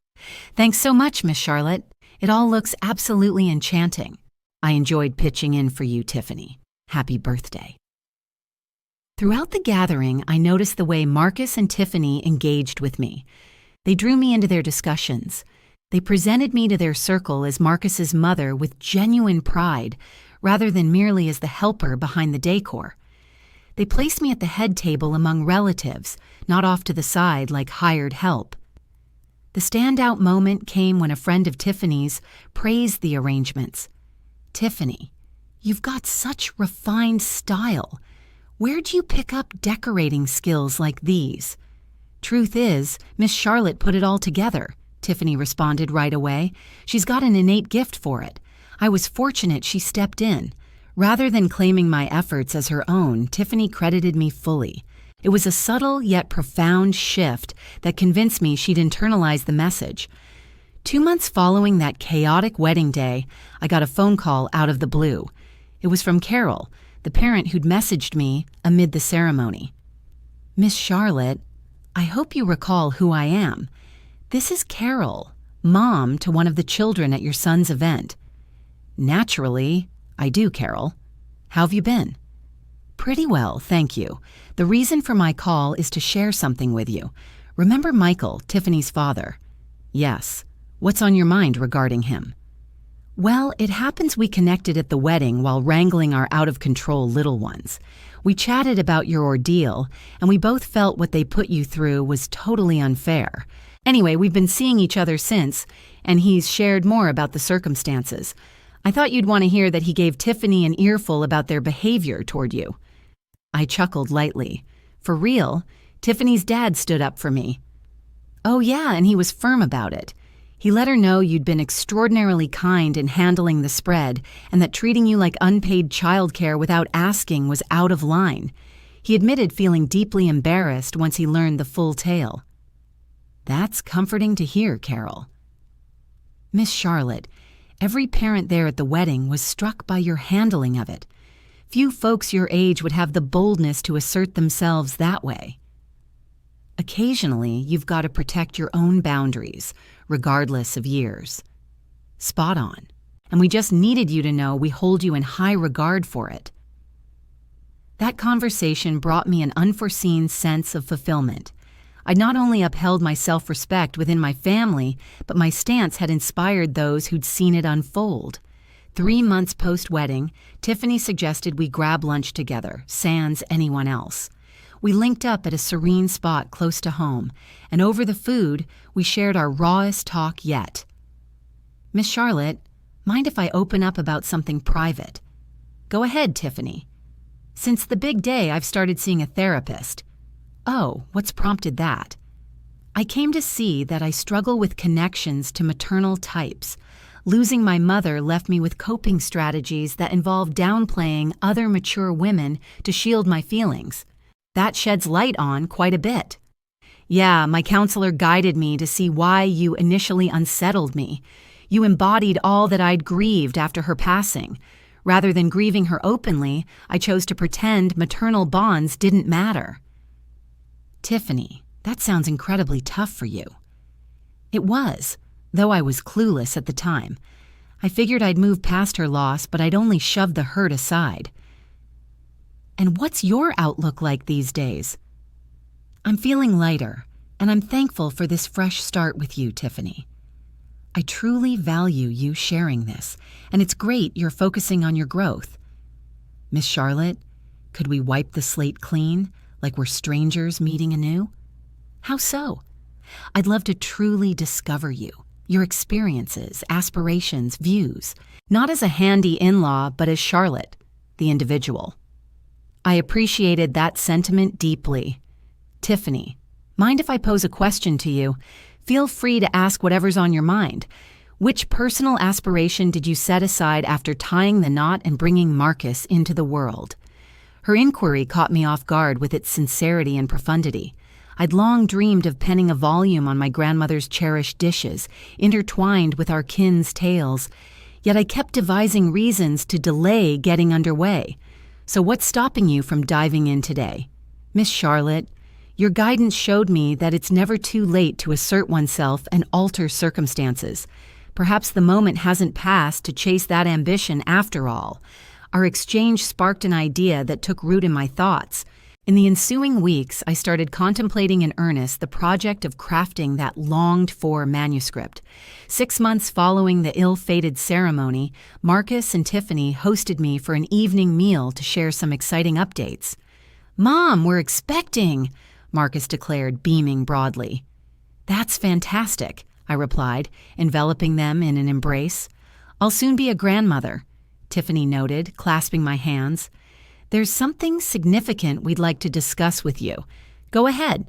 "Thanks so much, Miss Charlotte. It all looks absolutely enchanting. I enjoyed pitching in for you, Tiffany. Happy birthday." Throughout the gathering, I noticed the way Marcus and Tiffany engaged with me. They drew me into their discussions. They presented me to their circle as Marcus's mother with genuine pride, rather than merely as the helper behind the decor. They placed me at the head table among relatives, not off to the side like hired help. The standout moment came when a friend of Tiffany's praised the arrangements. "Tiffany, you've got such refined style. Where'd you pick up decorating skills like these?" "Truth is, Miss Charlotte put it all together," Tiffany responded right away. "She's got an innate gift for it. I was fortunate she stepped in." Rather than claiming my efforts as her own, Tiffany credited me fully. It was a subtle yet profound shift that convinced me she'd internalized the message. 2 months following that chaotic wedding day, I got a phone call out of the blue. It was from Carol, the parent who'd messaged me amid the ceremony. "Miss Charlotte, I hope you recall who I am. This is Carol, mom to one of the children at your son's event." "Naturally, I do, Carol. How have you been?" "Pretty well, thank you. The reason for my call is to share something with you. Remember Michael, Tiffany's father?" "Yes. What's on your mind regarding him?" "Well, it happens we connected at the wedding while wrangling our out-of-control little ones. We chatted about your ordeal, and we both felt what they put you through was totally unfair. Anyway, we've been seeing each other since, and he's shared more about the circumstances. I thought you'd want to hear that he gave Tiffany an earful about their behavior toward you." I chuckled lightly. "For real? Tiffany's dad stood up for me." "Oh yeah, and he was firm about it. He let her know you'd been extraordinarily kind in handling the spread and that treating you like unpaid childcare without asking was out of line. He admitted feeling deeply embarrassed once he learned the full tale." "That's comforting to hear, Carol." "Miss Charlotte, every parent there at the wedding was struck by your handling of it. Few folks your age would have the boldness to assert themselves that way." "Occasionally, you've got to protect your own boundaries, regardless of years." "Spot on. And we just needed you to know we hold you in high regard for it." That conversation brought me an unforeseen sense of fulfillment. I'd not only upheld my self-respect within my family, but my stance had inspired those who'd seen it unfold. 3 months post-wedding, Tiffany suggested we grab lunch together, sans anyone else. We linked up at a serene spot close to home, and over the food, we shared our rawest talk yet. "Miss Charlotte, mind if I open up about something private?" "Go ahead, Tiffany." "Since the big day, I've started seeing a therapist." "Oh, what's prompted that?" "I came to see that I struggle with connections to maternal types. Losing my mother left me with coping strategies that involve downplaying other mature women to shield my feelings. That sheds light on quite a bit." "Yeah, my counselor guided me to see why you initially unsettled me. You embodied all that I'd grieved after her passing. Rather than grieving her openly, I chose to pretend maternal bonds didn't matter." "Tiffany, that sounds incredibly tough for you." "It was, though I was clueless at the time. I figured I'd move past her loss, but I'd only shoved the hurt aside." "And what's your outlook like these days?" "I'm feeling lighter, and I'm thankful for this fresh start with you, Tiffany. I truly value you sharing this, and it's great you're focusing on your growth. Miss Charlotte, could we wipe the slate clean, like we're strangers meeting anew?" "How so?" "I'd love to truly discover you, your experiences, aspirations, views, not as a handy in-law, but as Charlotte, the individual." I appreciated that sentiment deeply. "Tiffany, mind if I pose a question to you? Feel free to ask whatever's on your mind. Which personal aspiration did you set aside after tying the knot and bringing Marcus into the world?" Her inquiry caught me off guard with its sincerity and profundity. I'd long dreamed of penning a volume on my grandmother's cherished dishes, intertwined with our kin's tales, yet I kept devising reasons to delay getting underway. "So what's stopping you from diving in today?" "Miss Charlotte, Your guidance showed me that it's never too late to assert oneself and alter circumstances. Perhaps the moment hasn't passed to chase that ambition after all. Our exchange sparked an idea that took root in my thoughts. In the ensuing weeks, I started contemplating in earnest the project of crafting that longed-for manuscript. 6 months following the ill-fated ceremony, Marcus and Tiffany hosted me for an evening meal to share some exciting updates. "Mom, we're expecting," Marcus declared, beaming broadly. "That's fantastic," I replied, enveloping them in an embrace. "I'll soon be a grandmother," Tiffany noted, clasping my hands. "There's something significant we'd like to discuss with you. Go ahead."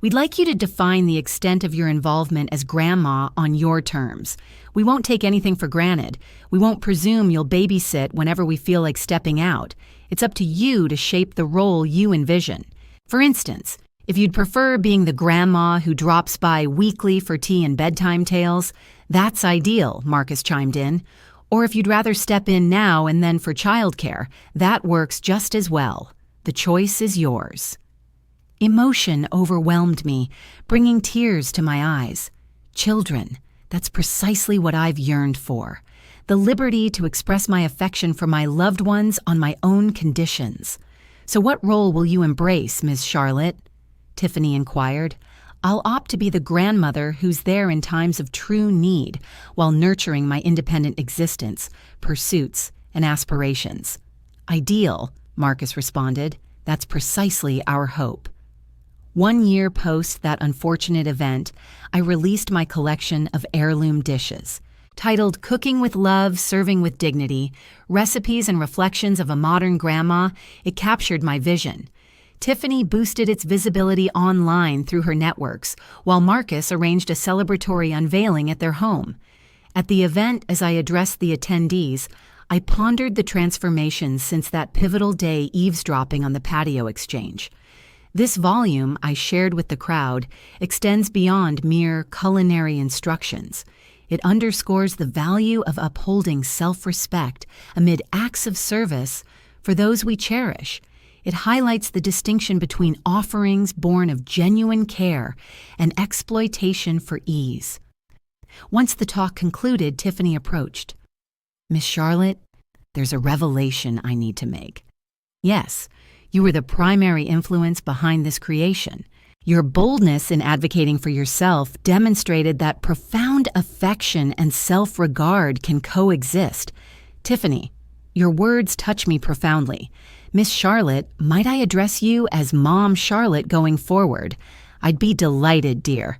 "We'd like you to define the extent of your involvement as grandma on your terms. We won't take anything for granted. We won't presume you'll babysit whenever we feel like stepping out. It's up to you to shape the role you envision. For instance, if you'd prefer being the grandma who drops by weekly for tea and bedtime tales, that's ideal," Marcus chimed in. "Or if you'd rather step in now and then for childcare, that works just as well. The choice is yours." Emotion overwhelmed me, bringing tears to my eyes. Children, that's precisely what I've yearned for. The liberty to express my affection for my loved ones on my own conditions. "So what role will you embrace, Miss Charlotte?" Tiffany inquired. "I'll opt to be the grandmother who's there in times of true need, while nurturing my independent existence, pursuits, and aspirations." "Ideal," Marcus responded. "That's precisely our hope." 1 year post that unfortunate event, I released my collection of heirloom dishes. Titled Cooking with Love, Serving with Dignity, Recipes and Reflections of a Modern Grandma, it captured my vision. Tiffany boosted its visibility online through her networks, while Marcus arranged a celebratory unveiling at their home. At the event, as I addressed the attendees, I pondered the transformations since that pivotal day eavesdropping on the patio exchange. This volume, I shared with the crowd, extends beyond mere culinary instructions. It underscores the value of upholding self-respect amid acts of service for those we cherish. It highlights the distinction between offerings born of genuine care and exploitation for ease. Once the talk concluded, Tiffany approached. "Miss Charlotte, there's a revelation I need to make. Yes, you were the primary influence behind this creation. Your boldness in advocating for yourself demonstrated that profound affection and self-regard can coexist. Tiffany, your words touch me profoundly. Miss Charlotte, might I address you as Mom Charlotte going forward? I'd be delighted, dear."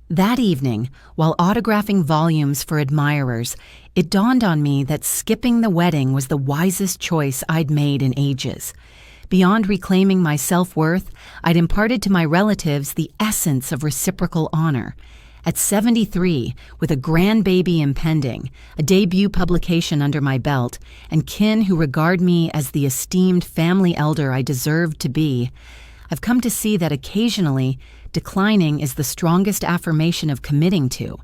That evening, while autographing volumes for admirers, it dawned on me that skipping the wedding was the wisest choice I'd made in ages. Beyond reclaiming my self-worth, I'd imparted to my relatives the essence of reciprocal honor. At 73, with a grandbaby impending, a debut publication under my belt, and kin who regard me as the esteemed family elder I deserved to be, I've come to see that occasionally, declining is the strongest affirmation of committing to.